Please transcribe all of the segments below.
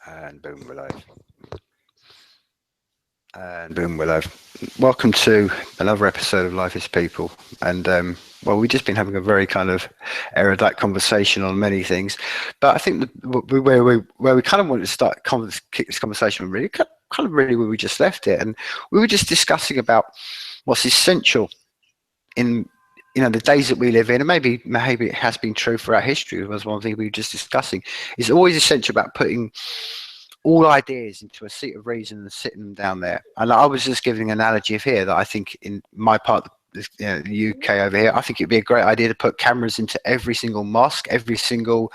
And boom, we're live. And boom, we're live. Welcome to another episode of Life is People. And well, we've just been having a very kind of erudite conversation on many things. But I think where we kind of wanted to kick this conversation really kind of really where we just left it. And we were just discussing about what's essential in the days that we live in, and maybe it has been true throughout history. Was one thing we were just discussing. It's always essential about putting all ideas into a seat of reason and sitting them down there. And I was just giving an analogy of here that I think in my part of the UK over here, I think it'd be a great idea to put cameras into every single mosque, every single,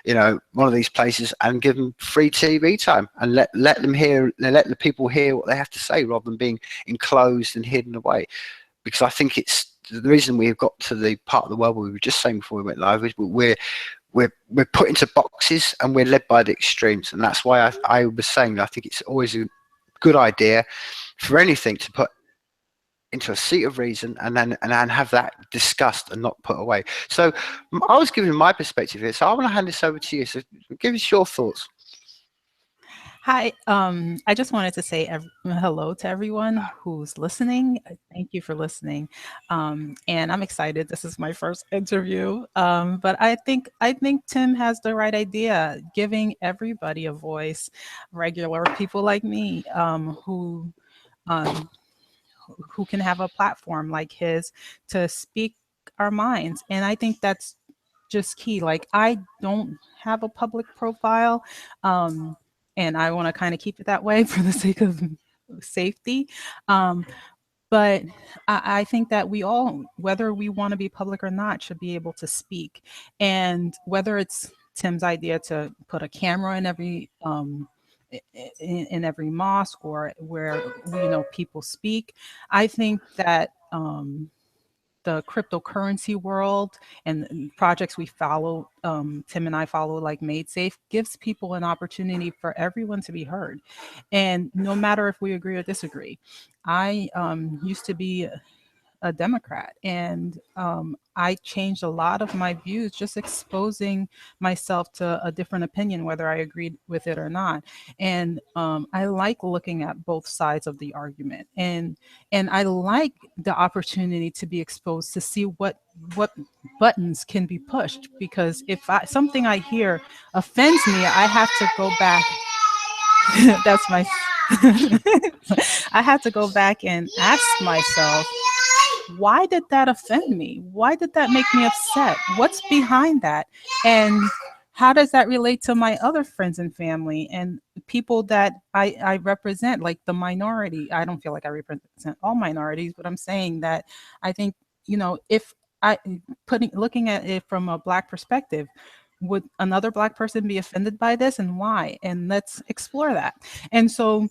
one of these places, and give them free TV time and let the people hear what they have to say rather than being enclosed and hidden away. Because I think it's the reason we've got to the part of the world we were just saying before we went live is we're put into boxes and we're led by the extremes, and that's why I was saying that I think it's always a good idea for anything to put into a seat of reason and then have that discussed and not put away. So I was giving my perspective here, so I want to hand this over to you. So give us your thoughts. Hi, I just wanted to say hello to everyone who's listening. Thank you for listening. And I'm excited. This is my first interview. But I think Tim has the right idea, giving everybody a voice, regular people like me, who can have a platform like his to speak our minds. And I think that's just key. Like, I don't have a public profile. And I want to kind of keep it that way for the sake of safety. But I think that we all, whether we want to be public or not, should be able to speak. And whether it's Tim's idea to put a camera in every mosque or where people speak, I think that the cryptocurrency world and projects we follow, Tim and I follow, like Made Safe, gives people an opportunity for everyone to be heard. And no matter if we agree or disagree. I used to be a Democrat, and I changed a lot of my views just exposing myself to a different opinion, whether I agreed with it or not. And I like looking at both sides of the argument, and I like the opportunity to be exposed to see what buttons can be pushed, because if something I hear offends me, I have to go back. That's my I have to go back and ask myself, why did that offend me? Why did that make me upset? What's behind that? And how does that relate to my other friends and family and people that I represent, like the minority? I don't feel like I represent all minorities, but I'm saying that I think, if looking at it from a Black perspective, would another Black person be offended by this, and why? And let's explore that. And so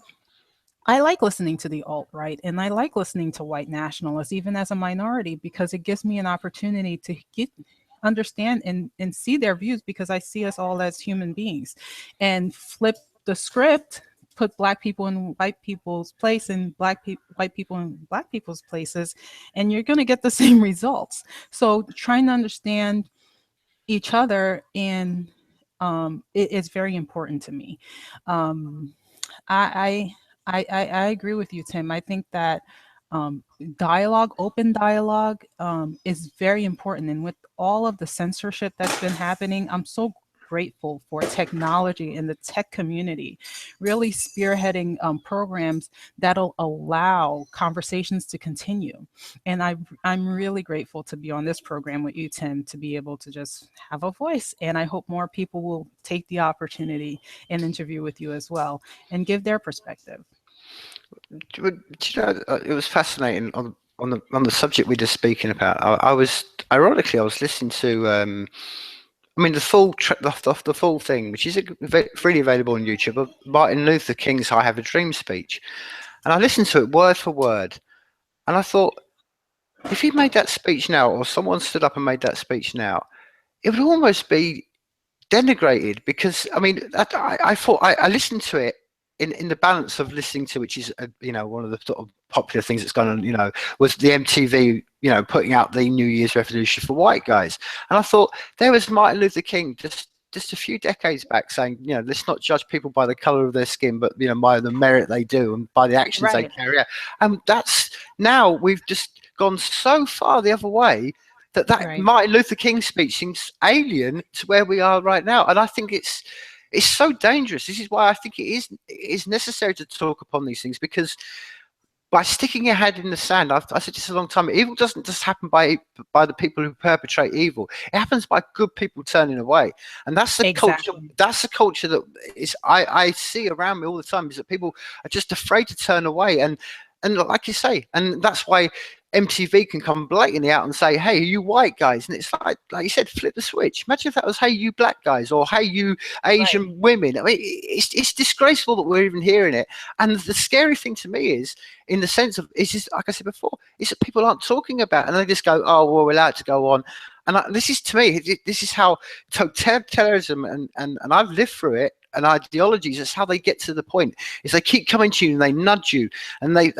I like listening to the alt-right, and I like listening to white nationalists, even as a minority, because it gives me an opportunity to understand and see their views, because I see us all as human beings, and flip the script, put Black people in white people's place and white people in Black people's places, and you're going to get the same results. So trying to understand each other, and it's very important to me. I agree with you, Tim. I think that open dialogue, is very important. And with all of the censorship that's been happening, I'm so grateful for technology and the tech community really spearheading programs that'll allow conversations to continue. And I'm really grateful to be on this program with you, Tim, to be able to just have a voice. And I hope more people will take the opportunity and interview with you as well and give their perspective. It was fascinating on the subject we're just speaking about. I was listening to the full thing, which is freely available on YouTube, of Martin Luther King's "I Have a Dream" speech, and I listened to it word for word, and I thought, if he made that speech now, or someone stood up and made that speech now, it would almost be denigrated, because I thought I listened to it in the balance of listening to, which is one of the sort of popular things that's gone on, was the MTV putting out the New Year's resolution for white guys, and I thought there was Martin Luther King just just a few decades back, saying, let's not judge people by the color of their skin, but by the merit they do and by the actions they Right. carry out. And that's now we've just gone so far the other way that Right. Martin Luther King speech seems alien to where we are right now. And I think it's so dangerous. This is why I think it is necessary to talk upon these things, because by sticking your head in the sand, I said this a long time. Evil doesn't just happen by the people who perpetrate evil. It happens by good people turning away, and that's the culture. Exactly. That's the culture that is I see around me all the time. Is that people are just afraid to turn away, and like you say, and that's why MTV can come blatantly out and say, "Hey, are you white guys?" And it's like you said, flip the switch. Imagine if that was, "Hey, you black guys," or "Hey, you Right. Asian women." I mean, it's disgraceful that we're even hearing it. And the scary thing to me is, in the sense of, it's just like I said before, is that people aren't talking about it, and they just go, "Oh, well, we're allowed to go on." And this is, to me, this is how totalitarianism, and I've lived through it, and ideologies, that's how they get to the point, is they keep coming to you and they nudge you, and they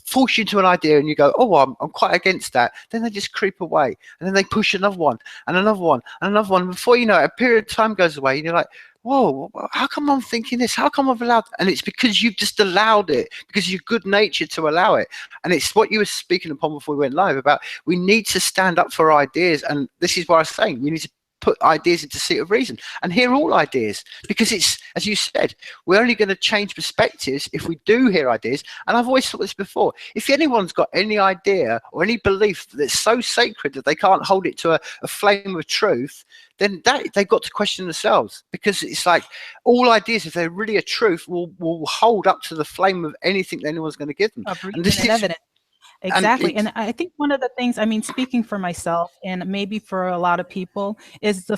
force you into an idea, and you go, "Oh, I'm quite against that." Then they just creep away, and then they push another one and another one and another one. Before you know it, a period of time goes away, and you're like, "Whoa, how come I'm thinking this? How come I've allowed?" And it's because you've just allowed it, because you're good natured to allow it. And it's what you were speaking upon before we went live about, we need to stand up for ideas. And this is what I was saying, we need to put ideas into seat of reason and hear all ideas, because it's, as you said, we're only going to change perspectives if we do hear ideas. And I've always thought this before, if anyone's got any idea or any belief that's so sacred that they can't hold it to a flame of truth, then that they've got to question themselves, because it's like all ideas, if they're really a truth, will hold up to the flame of anything that anyone's going to give them. Of And reason this and is, evidence. and Exactly. it's, And I think one of the things, I mean, speaking for myself and maybe for a lot of people, is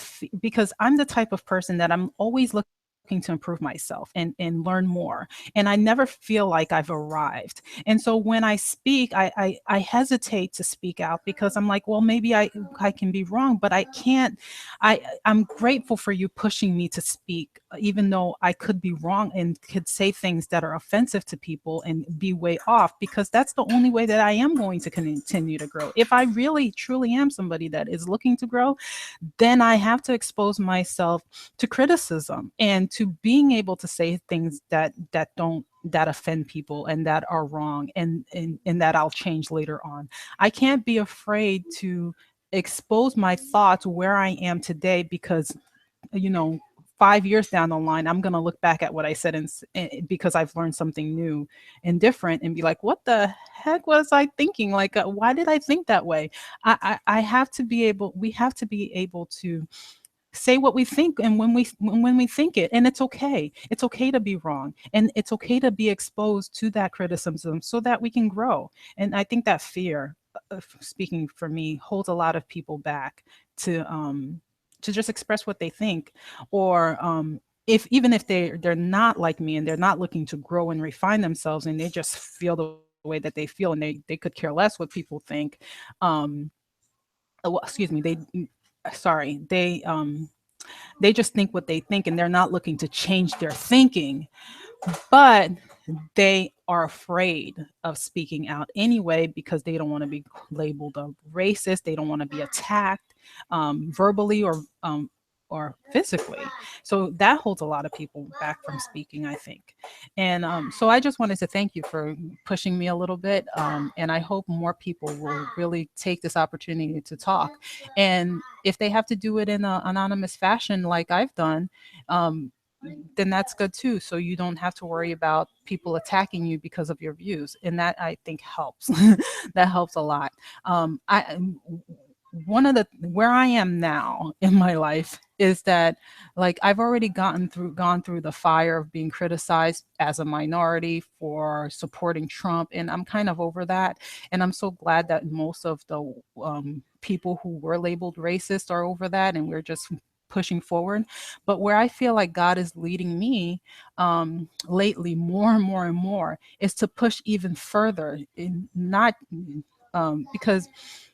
because I'm the type of person that I'm always looking to improve myself and learn more. And I never feel like I've arrived. And so when I speak, I hesitate to speak out because I'm like, well, maybe I can be wrong, but I can't. I'm grateful for you pushing me to speak, even though I could be wrong and could say things that are offensive to people and be way off, because that's the only way that I am going to continue to grow. If I really truly am somebody that is looking to grow, then I have to expose myself to criticism and to being able to say things that offend people and that are wrong, and that I'll change later on. I can't be afraid to expose my thoughts where I am today, because you know 5 years down the line I'm going to look back at what I said, because I've learned something new and different, and be like, what the heck was I thinking? Like, why did I think that way? I have to be able We have to be able to say what we think, and when we think it, and it's okay to be wrong, and it's okay to be exposed to that criticism so that we can grow. And I think that fear, speaking for me, holds a lot of people back to just express what they think, or if even if they're not like me and they're not looking to grow and refine themselves, and they just feel the way that they feel, and they could care less what people think. um well, excuse me, they just think what they think, and they're not looking to change their thinking, but they are afraid of speaking out anyway, because they don't want to be labeled a racist. They don't want to be attacked, verbally or physically. So that holds a lot of people back from speaking, I think. And so I just wanted to thank you for pushing me a little bit. And I hope more people will really take this opportunity to talk. And if they have to do it in an anonymous fashion, like I've done, then that's good too. So you don't have to worry about people attacking you because of your views. And that, I think, helps. That helps a lot. I One of the Where I am now in my life is that, like, I've already gone through the fire of being criticized as a minority for supporting Trump, and I'm kind of over that. And I'm so glad that most of the people who were labeled racist are over that, and we're just pushing forward. But where I feel like God is leading me, lately, more and more and more, is to push even further. In not Because,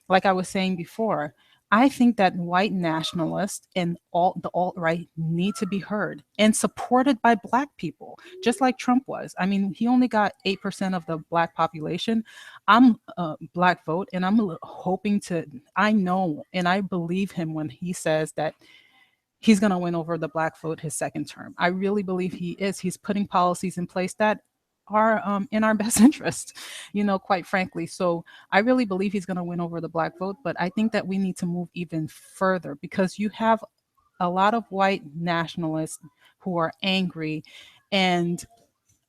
like I was saying before, I think that white nationalists and all the alt right need to be heard and supported by Black people, just like Trump was. I mean, he only got 8% of the Black population. I'm a Black vote, and I'm hoping to. I know and I believe him when he says that he's going to win over the black vote his second term. I really believe he is. He's putting policies in place that are in our best interest, quite frankly. So I really believe he's going to win over the black vote. But I think that we need to move even further, because you have a lot of white nationalists who are angry and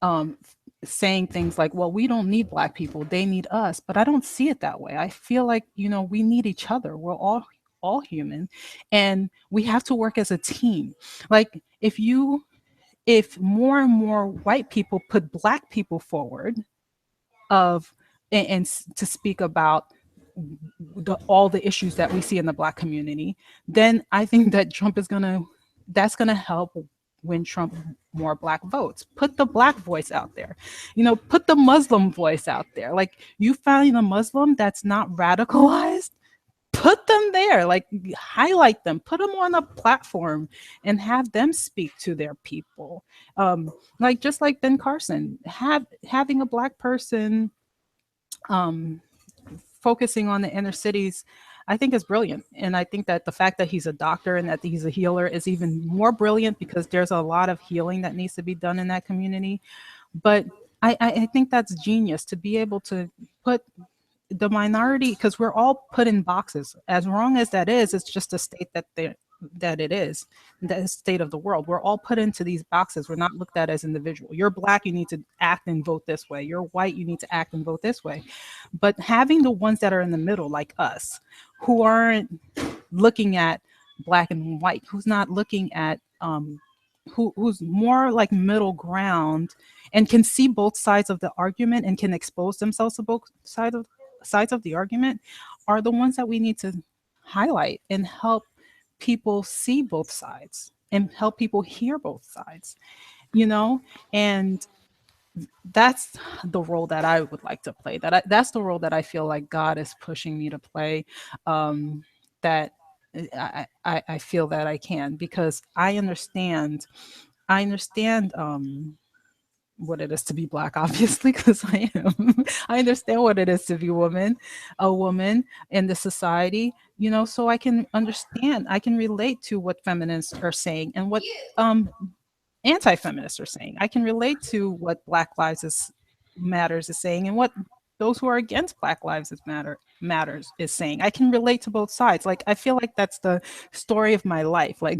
um, saying things like, well, we don't need black people, they need us. But I don't see it that way. I feel like, we need each other. We're all human, and we have to work as a team. Like, if more and more white people put black people forward of and to speak about all the issues that we see in the black community, then I think that that's gonna help win Trump more black votes. Put the black voice out there, put the Muslim voice out there. Like, you find a Muslim that's not radicalized, put them there, like, highlight them, put them on a platform and have them speak to their people. Like, just like Ben Carson, having a black person focusing on the inner cities, I think is brilliant. And I think that the fact that he's a doctor and that he's a healer is even more brilliant, because there's a lot of healing that needs to be done in that community. But I think that's genius, to be able to put the minority, because we're all put in boxes. As wrong as that is, it's just a state that it is, the state of the world. We're all put into these boxes. We're not looked at as individual. You're black, you need to act and vote this way. You're white, you need to act and vote this way. But having the ones that are in the middle, like us, who aren't looking at black and white, who's not looking at who's more like middle ground and can see both sides of the argument and can expose themselves to both sides of the argument, are the ones that we need to highlight and help people see both sides and help people hear both sides, and that's the role that I would like to play. That's the role that I feel like God is pushing me to play. That I feel that I can, because I understand what it is to be black, obviously, because I am. I understand what it is to be a woman in the society, so I can understand, I can relate to what feminists are saying and what anti-feminists are saying. I can relate to what Black Lives Matters is saying and what those who are against Black Lives Matters is saying. I can relate to both sides. Like, I feel like that's the story of my life, like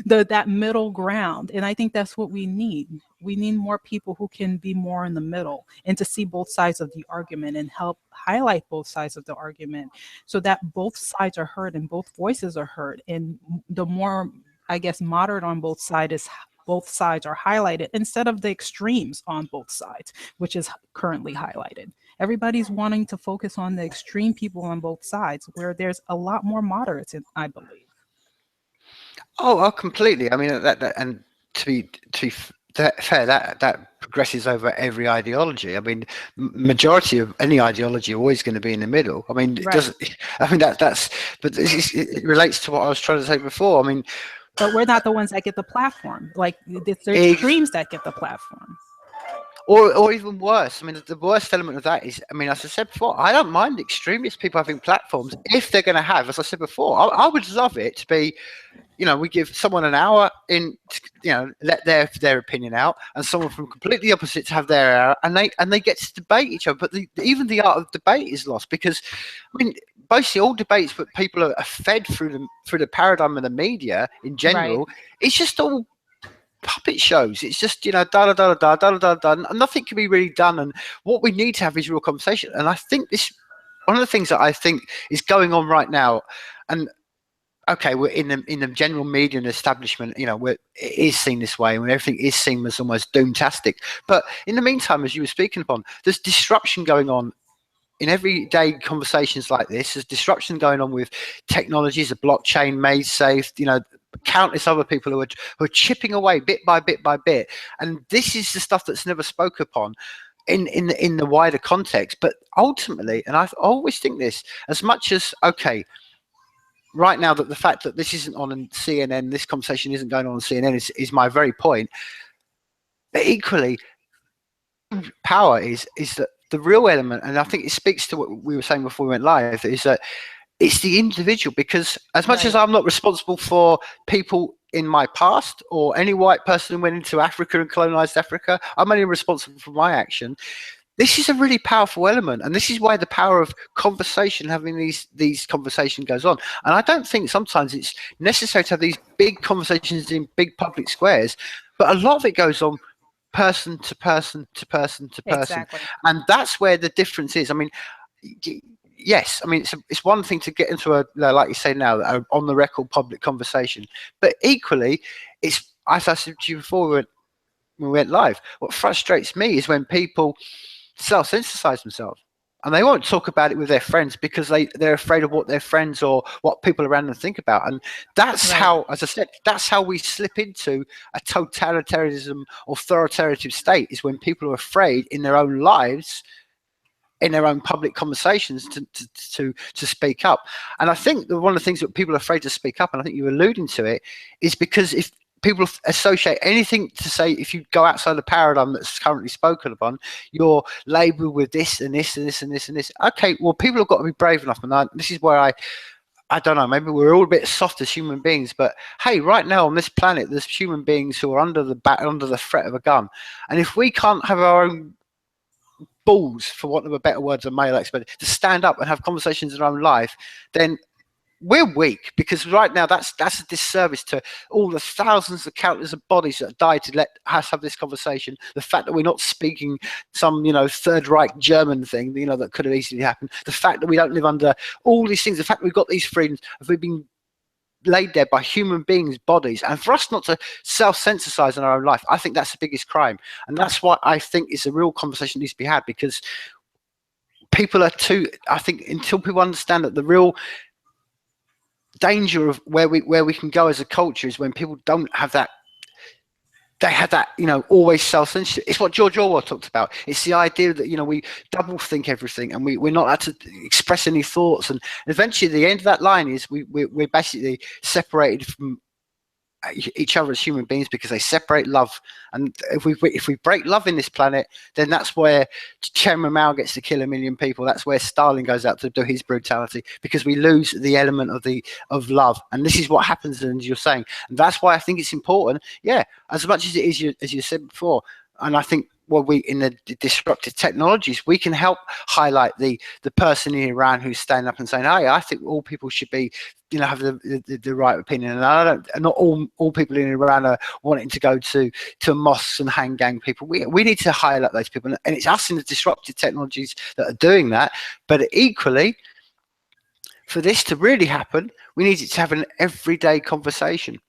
that middle ground. And I think that's what we need. We need more people who can be more in the middle and to see both sides of the argument and help highlight both sides of the argument, so that both sides are heard and both voices are heard. And the more, I guess, moderate on both sides are highlighted instead of the extremes on both sides, which is currently highlighted. Everybody's wanting to focus on the extreme people on both sides, where there's a lot more moderates, I believe. Oh, completely. I mean, and to be fair, that progresses over every ideology. I mean, majority of any ideology are always going to be in the middle. I mean, it Right. doesn't. I mean, but it relates to what I was trying to say before. I mean, But we're not the ones that get the platform. Like, it's the ex- extremes that get the platform. or even worse. I mean, the worst element of that is, I mean, as I said before, I don't mind extremist people having platforms if they're going to have, as I said before, I would love it to be, we give someone an hour in, let their opinion out, and someone from completely opposite to have their hour, and they get to debate each other. But even the art of debate is lost, because, I mean, basically all debates, but people are fed through the paradigm of the media in Right. general. It's just all puppet shows. It's just, da da da da da da da, and nothing can be really done. And what we need to have is real conversation. And I think one of the things that I think is going on right now, and okay, we're in the general media and establishment, it is seen this way, and everything is seen as almost doomtastic. But in the meantime, as you were speaking upon, there's disruption going on in everyday conversations like this. There's disruption going on with technologies, the blockchain, made safe, countless other people who are chipping away bit by bit by bit. And this is the stuff that's never spoke upon in the wider context. But ultimately, and I always think this, as much as, okay, right now, that the fact that this isn't on CNN, this conversation isn't going on CNN is my very point. But equally, power is that the real element, and I think it speaks to what we were saying before we went live, is that it's the individual, because as much as Right. I'm not responsible for people in my past or any white person who went into Africa and colonized Africa, I'm only responsible for my action. This is a really powerful element, and this is why the power of conversation, having these conversations goes on. And I don't think sometimes it's necessary to have these big conversations in big public squares, but a lot of it goes on person to person to person to person, Exactly. and that's where the difference is. I mean, yes, I mean it's one thing to get into a, like you say now, on the record public conversation, but equally, it's, as I said to you before when we went live, what frustrates me is when people self-synthesize themselves and they won't talk about it with their friends because they're afraid of what their friends or what people around them think about. And that's Right. how, as I said, that's how we slip into a totalitarianism, authoritarian state, is when people are afraid in their own lives, in their own public conversations, to speak up. And I think that one of the things that people are afraid to speak up, and I think you're alluding to it, is because if people associate anything to say, if you go outside the paradigm that's currently spoken upon, you're labeled with this and this and this and this and this. Okay, well, people have got to be brave enough, and this is where I don't know, maybe we're all a bit soft as human beings, but hey, right now on this planet, there's human beings who are under the threat of a gun, and if we can't have our own balls, for want of a better word than male expert, to stand up and have conversations in our own life, then we're weak, because right now that's a disservice to all the thousands of countless of bodies that have died to let us have this conversation. The fact that we're not speaking some, Third Reich German thing, that could have easily happened. The fact that we don't live under all these things. The fact that we've got these freedoms. Have we been laid there by human beings' bodies? And for us not to self-censorize in our own life, I think that's the biggest crime. And that's why I think it's a real conversation that needs to be had, because people are too, I think, until people understand that the real danger of where we can go as a culture is when people don't have that, they have that, always self-censorship. It's what George Orwell talked about. It's the idea that, we double think everything, and we're not allowed to express any thoughts, and eventually the end of that line is we're basically separated from each other as human beings, because they separate love. And if we break love in this planet, then that's where Chairman Mao gets to kill 1 million people. That's where Stalin goes out to do his brutality, because we lose the element of love. And this is what happens, as you're saying. And that's why I think it's important. Yeah, as much as it is, as you said before. And I think, well, we, in the disruptive technologies, we can help highlight the person in Iran who's standing up and saying, "Hey, I think all people should be, have the right opinion." And I don't, not all people in Iran are wanting to go to mosques and hang gang people. We need to highlight those people, and it's us in the disruptive technologies that are doing that. But equally, for this to really happen, we need it to have an everyday conversation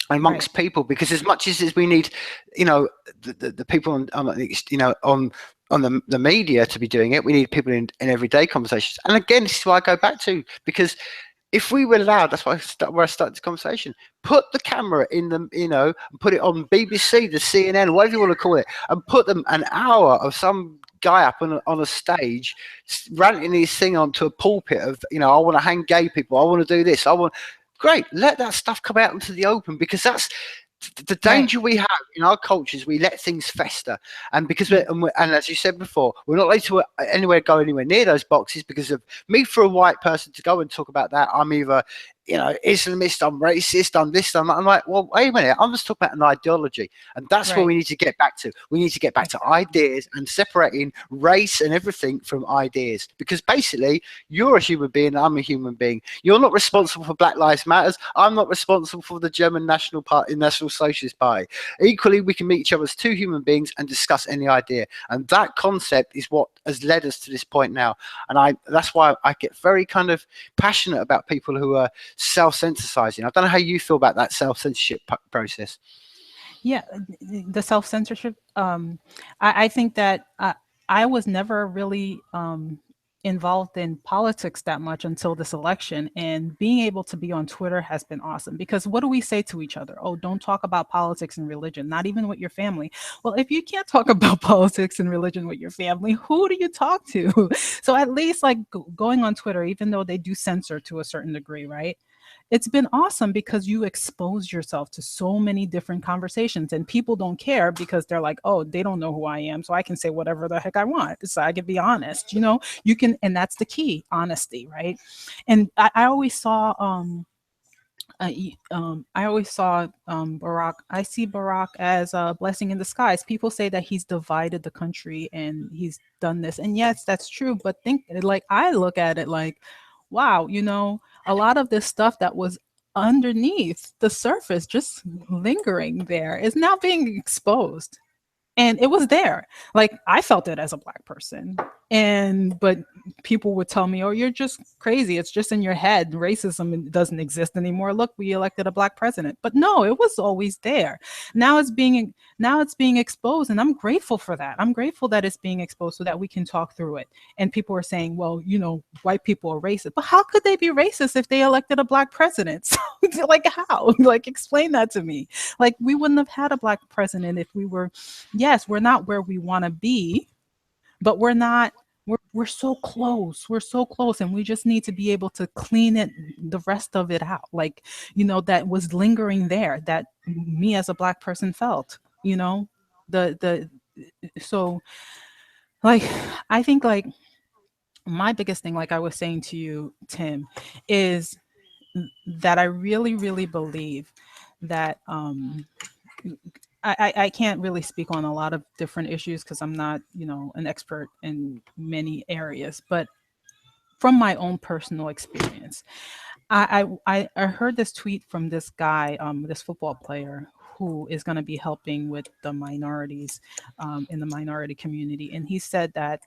Right. amongst people, because as much as we need, the people on the media to be doing it, we need people in everyday conversations. And again, this is why I go back to, because if we were allowed, that's why where I started the conversation, put the camera in them, and put it on BBC, the CNN, whatever you want to call it, and put them an hour of some guy up on a stage ranting his thing onto a pulpit of, I want to hang gay people, I want to do this, great, let that stuff come out into the open, because that's the Right. danger we have in our cultures. We let things fester, and because and as you said before, we're not allowed to go anywhere near those boxes, because of me, for a white person to go and talk about that, I'm either Islamist, I'm racist, I'm this, I'm that. I'm like, well, wait a minute, I'm just talking about an ideology, and that's where Right. we need to get back to. We need to get back to Exactly. ideas and separating race and everything from ideas, because basically you're a human being, I'm a human being. You're not responsible for Black Lives Matters, I'm not responsible for the German National Party, National Socialist Party. Equally, we can meet each other as two human beings and discuss any idea, and that concept is what has led us to this point now. And that's why I get very kind of passionate about people who are self-censorizing. I don't know how you feel about that self-censorship process. Yeah, the self-censorship. I think that I was never really involved in politics that much until this election, and being able to be on Twitter has been awesome, because what do we say to each other? Oh, don't talk about politics and religion, not even with your family. Well, if you can't talk about politics and religion with your family, who do you talk to? So at least, like, going on Twitter, even though they do censor to a certain degree, right? it's been awesome because you expose yourself to so many different conversations, and people don't care because they're like, oh, they don't know who I am, so I can say whatever the heck I want, so I can be honest, you can. And that's the key, honesty, right? And I always saw I always saw Barack. I see Barack as a blessing in disguise. People say that he's divided the country and he's done this, and yes, that's true. But think, like, I look at it like, wow, a lot of this stuff that was underneath the surface, just lingering there, is now being exposed, and it was there. Like, I felt it as a black person, but people would tell me, oh, you're just crazy, it's just in your head, racism doesn't exist anymore, look, we elected a black president. But no, it was always there. Now it's being exposed, and I'm grateful for that. I'm grateful that it's being exposed so that we can talk through it. And people are saying, well, white people are racist, but how could they be racist if they elected a black president? So, like, how? Like, explain that to me. Like, we wouldn't have had a black president if we were. Yes, we're not where we want to be, but we're not. We're so close. We're so close, and we just need to be able to clean the rest of it out. Like, that was lingering there, that me as a black person felt. The so, like, I think, like, my biggest thing, like I was saying to you, Tim, is that I really, really believe that I can't really speak on a lot of different issues because I'm not, an expert in many areas. But from my own personal experience, I heard this tweet from this guy, this football player who is going to be helping with the minorities in the minority community, and he said that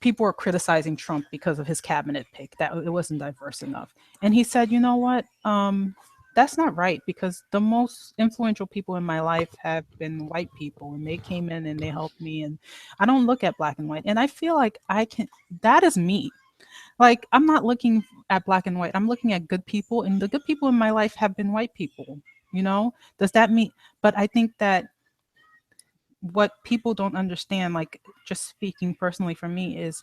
people were criticizing Trump because of his cabinet pick, that it wasn't diverse enough. And he said, you know what? That's not right, because the most influential people in my life have been white people, and they came in and they helped me, and I don't look at black and white. And I feel like that is me. Like, I'm not looking at black and white. I'm looking at good people, and the good people in my life have been white people. Does that mean? But I think that what people don't understand, like, just speaking personally for me, is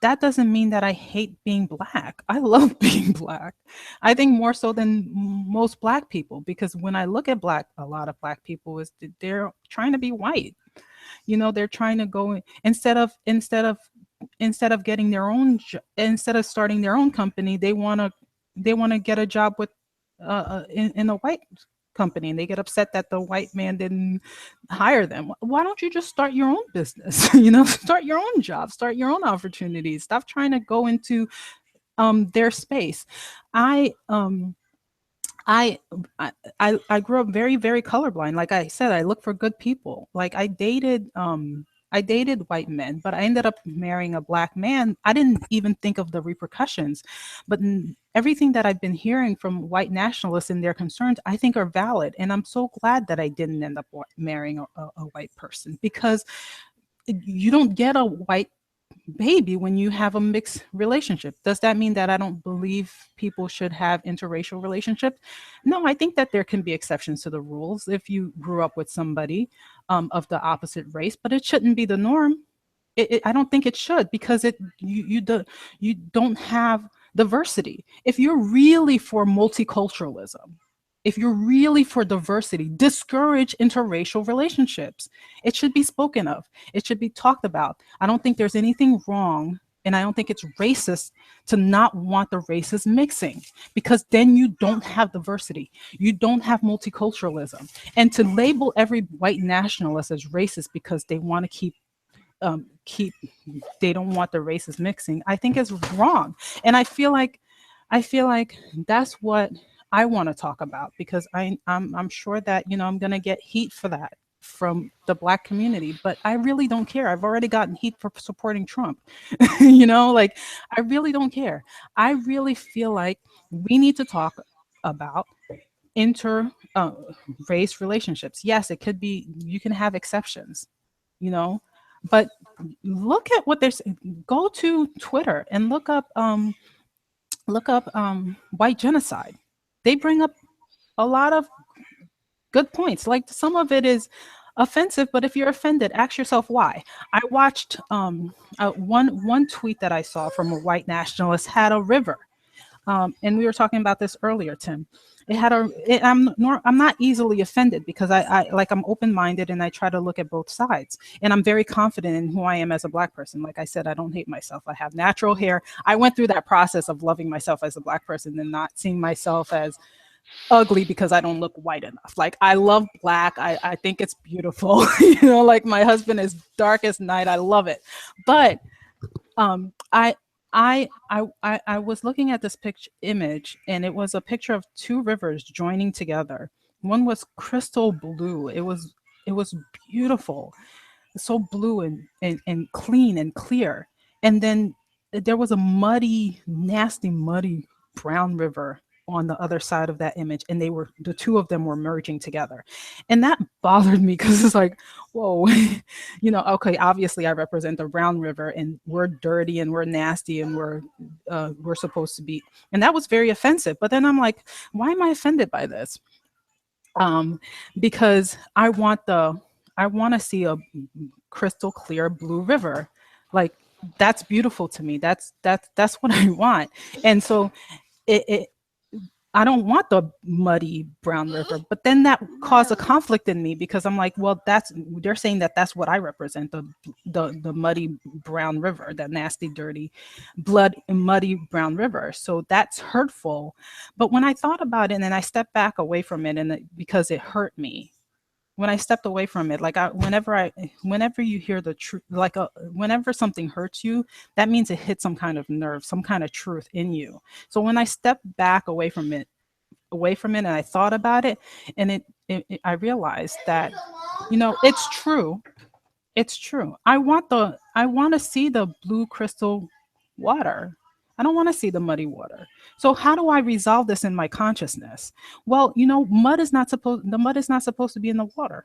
that doesn't mean that I hate being black. I love being black. I think more so than most black people, because when I look at a lot of black people, is that they're trying to be white. They're trying to go instead of getting their own instead of starting their own company, they want to get a job with in a white company, and they get upset that the white man didn't hire them. Why don't you just start your own business? Start your own job, start your own opportunities, stop trying to go into their space. I um I, I grew up very, very colorblind. Like I said, I look for good people. Like, I dated white men, but I ended up marrying a black man. I didn't even think of the repercussions. But everything that I've been hearing from white nationalists and their concerns, I think, are valid. And I'm so glad that I didn't end up marrying a white person, because you don't get a white baby when you have a mixed relationship. Does that mean that I don't believe people should have interracial relationships? No, I think that there can be exceptions to the rules if you grew up with somebody of the opposite race, but it shouldn't be the norm. I don't think it should, because you don't have diversity. If you're really for multiculturalism, if you're really for diversity, discourage interracial relationships. It should be spoken of. It should be talked about. I don't think there's anything wrong, and I don't think it's racist to not want the races mixing, because then you don't have diversity. You don't have multiculturalism. And to label every white nationalist as racist because they want to keep they don't want the races mixing, I think is wrong. And I feel like that's what I want to talk about, because I'm sure that I'm gonna get heat for that from the black community, but I really don't care. I've already gotten heat for supporting Trump. Like, I really don't care. I really feel like we need to talk about inter race relationships. Yes, it could be, you can have exceptions, you know, but look at what they're saying. Go to Twitter and look up white genocide. They bring up a lot of good points. Like, some of it is offensive, but if you're offended, ask yourself why. I watched one tweet that I saw from a white nationalist had a river. And we were talking about this earlier, Tim. I'm not easily offended because I'm open-minded and I try to look at both sides. And I'm very confident in who I am as a Black person. Like I said, I don't hate myself. I have natural hair. I went through that process of loving myself as a Black person and not seeing myself as ugly because I don't look white enough. Like I love Black. I think it's beautiful. Like my husband is dark as night. I love it. But um, I, I was looking at this picture image, and it was a picture of two rivers joining together. One was crystal blue. It was beautiful, so blue and clean and clear. And then there was a muddy, nasty, muddy brown river on the other side of that image, and the two of them were merging together. And that bothered me because it's like, whoa, okay, obviously I represent the brown river and we're dirty and we're nasty and we're supposed to be, and that was very offensive. But then I'm like, why am I offended by this? um, because I want to see a crystal clear blue river. Like that's beautiful to me. That's what I want. And so it I don't want the muddy brown river, but then that caused a conflict in me because I'm like, well, they're saying that that's what I represent, the muddy brown river, that nasty, dirty, blood muddy brown river. So that's hurtful. But when I thought about it and then I stepped back away from it, because it hurt me, when I stepped away from it, like whenever you hear the truth, like whenever something hurts you, that means it hit some kind of nerve, some kind of truth in you. So when I stepped back away from it, and I thought about it, and I realized that, it's true. It's true. I want to see the blue crystal water. I don't want to see the muddy water. So how do I resolve this in my consciousness? Well, the mud is not supposed to be in the water.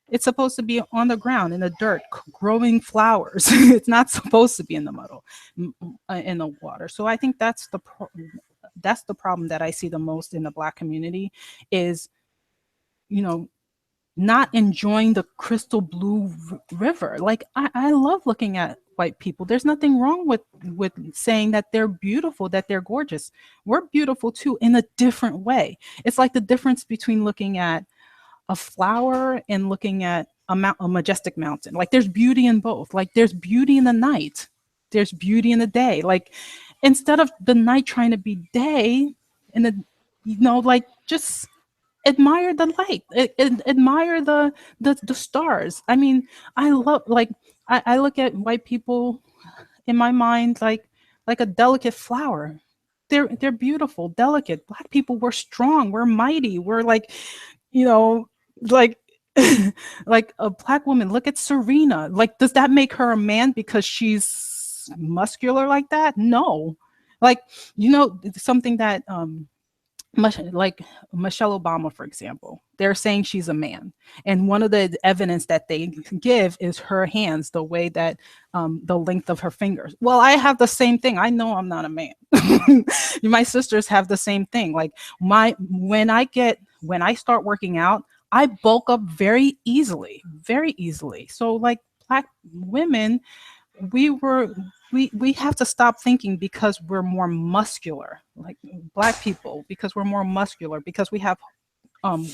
It's supposed to be on the ground in the dirt, growing flowers. It's not supposed to be in the muddle, in the water. So I think that's the problem that I see the most in the Black community is, you know, not enjoying the crystal blue river. Like I love looking at white people. There's nothing wrong with saying that they're beautiful, that they're gorgeous. We're beautiful too in a different way. It's like the difference between looking at a flower and looking at a majestic mountain. Like there's beauty in both. Like there's beauty in the night. There's beauty in the day. Like instead of the night trying to be day, and like just admire the light, admire the stars. I mean, I love, like, I look at white people in my mind like a delicate flower. They're beautiful, delicate. Black people, we're strong, we're mighty, we're like, you know like like a Black woman. Look at Serena. Like, does that make her a man because she's muscular like that? No. Like, something that like Michelle Obama, for example, they're saying she's a man. And one of the evidence that they give is her hands, the way that the length of her fingers. Well, I have the same thing. I know I'm not a man. My sisters have the same thing. Like when I start working out, I bulk up very easily, very easily. So like Black women, we have to stop thinking because we're more muscular, like Black people, because we're more muscular, because we have um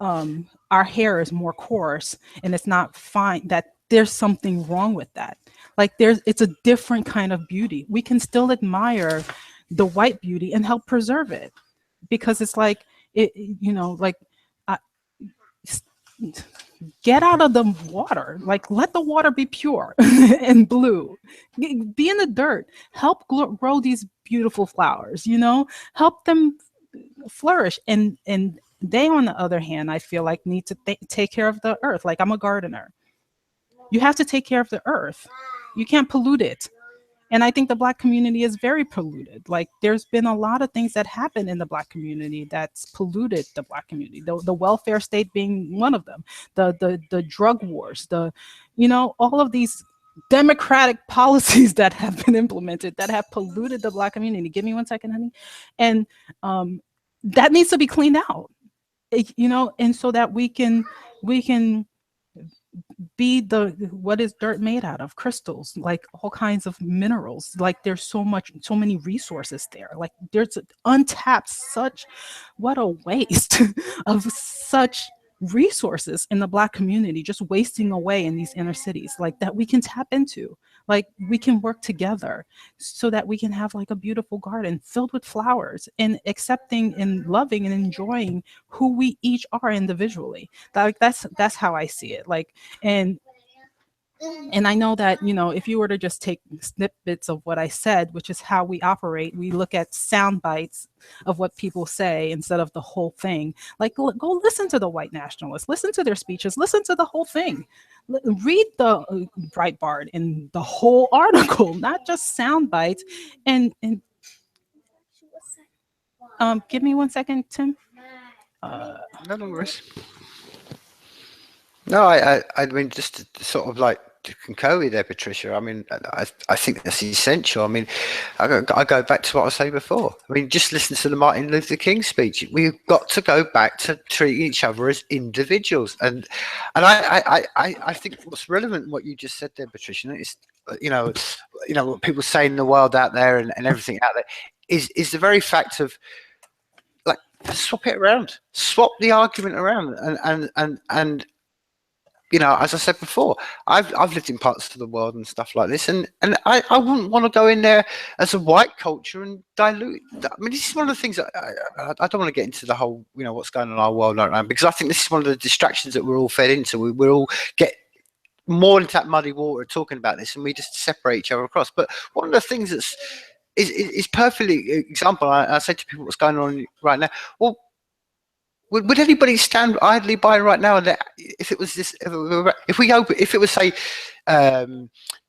um our hair is more coarse and it's not fine, that there's something wrong with that. Like it's a different kind of beauty. We can still admire the white beauty and help preserve it, because it's like like I, get out of the water. Like, let the water be pure and blue. Be in the dirt. Help grow these beautiful flowers. Help them flourish. And they, on the other hand, I feel like need to take care of the earth. Like, I'm a gardener. You have to take care of the earth. You can't pollute it. And I think the Black community is very polluted. Like, there's been a lot of things that happen in the Black community that's polluted the Black community. The welfare state being one of them. The drug wars. All of these democratic policies that have been implemented that have polluted the Black community. Give me 1 second, honey. And that needs to be cleaned out. And so that we can be the what is dirt made out of? Crystals, like all kinds of minerals. Like there's so many resources there. Like there's untapped such, what a waste of such resources in the Black community, just wasting away in these inner cities, like that we can tap into. Like we can work together so that we can have like a beautiful garden filled with flowers, and accepting and loving and enjoying who we each are individually. Like that's how I see it. Like, and I know that, if you were to just take snippets of what I said, which is how we operate, we look at sound bites of what people say instead of the whole thing. Like, go listen to the white nationalists, listen to their speeches, listen to the whole thing. Read the Breitbart and the whole article, not just sound bites. And give me 1 second, Tim. No, no worries. No, I mean, just to sort of like to concur with there, Patricia. I mean, I think that's essential. I mean, I go back to what I was saying before. I mean, just listen to the Martin Luther King speech. We've got to go back to treating each other as individuals, and I think what's relevant in what you just said there, Patricia, is what people say in the world out there and everything out there is the very fact of, like, swap it around, swap the argument around, and as I said before, I've lived in parts of the world and stuff like this, and I wouldn't want to go in there as a white culture and dilute. I mean, this is one of the things that I don't want to get into the whole, what's going on in our world right now, because I think this is one of the distractions that we're all fed into. We all get more into that muddy water talking about this, and we just separate each other across. But one of the things is perfectly example. I say to people, what's going on right now? Well, would anybody stand idly by right now? And if it was this, if it was, say,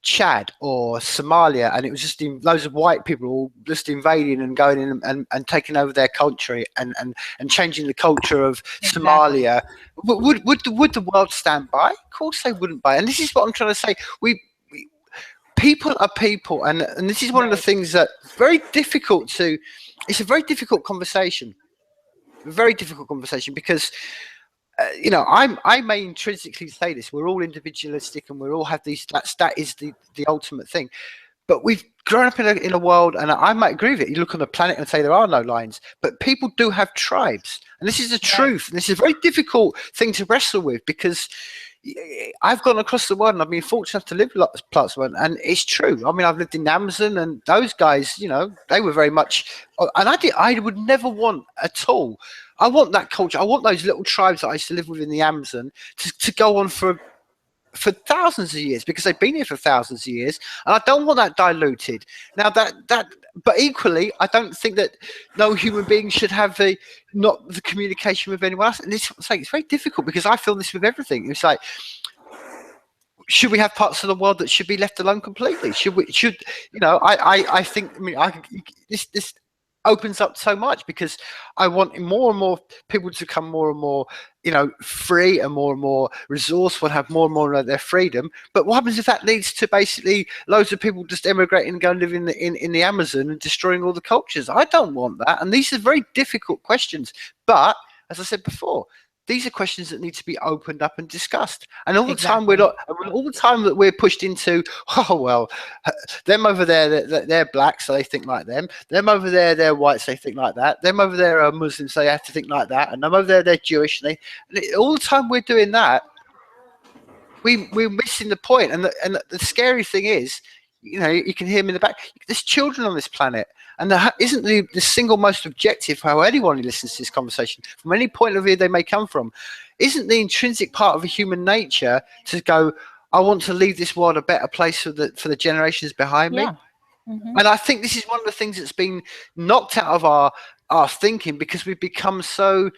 Chad or Somalia, and it was just loads of white people all just invading and going in and taking over their country and changing the culture of Somalia, would the world stand by? Of course they wouldn't. And this is what I'm trying to say. People are people, and this is one of the things that very difficult to. It's a very difficult conversation. Very difficult conversation because I may intrinsically say this, we're all individualistic and we all have these, that is the ultimate thing, but we've grown up in a world, and I might agree with it, you look on the planet and say there are no lines, but people do have tribes, and this is the truth, and this is a very difficult thing to wrestle with, because I've gone across the world and I've been fortunate enough to live in parts of the world, and it's true. I mean, I've lived in the Amazon, and those guys, they were very much, and I would never want at all. I want that culture. I want those little tribes that I used to live with in the Amazon to go on for thousands of years, because they've been here for thousands of years, and I don't want that diluted. Now but equally, I don't think that no human being should have not the communication with anyone else. And it's very difficult, because I feel this with everything. It's like, should we have parts of the world that should be left alone completely? I think, this opens up so much, because I want more and more people to become more and more, free, and more resourceful, and have more and more of their freedom. But what happens if that leads to basically loads of people just emigrating and going to live in the Amazon and destroying all the cultures? I don't want that. And these are very difficult questions. But as I said before, these are questions that need to be opened up and discussed. And all the time that we're pushed into, oh well, them over there, they're black, so they think like them. Them over there, they're white, so they think like that. Them over there are Muslims, so they have to think like that. And them over there, they're Jewish. And all the time we're doing that, we're missing the point. And the scary thing is, you can hear me in the back. There's children on this planet, and isn't the single most objective, how anyone who listens to this conversation, from any point of view they may come from, isn't the intrinsic part of a human nature to go, I want to leave this world a better place for the generations behind me. Mm-hmm. And I think this is one of the things that's been knocked out of our thinking, because we've become so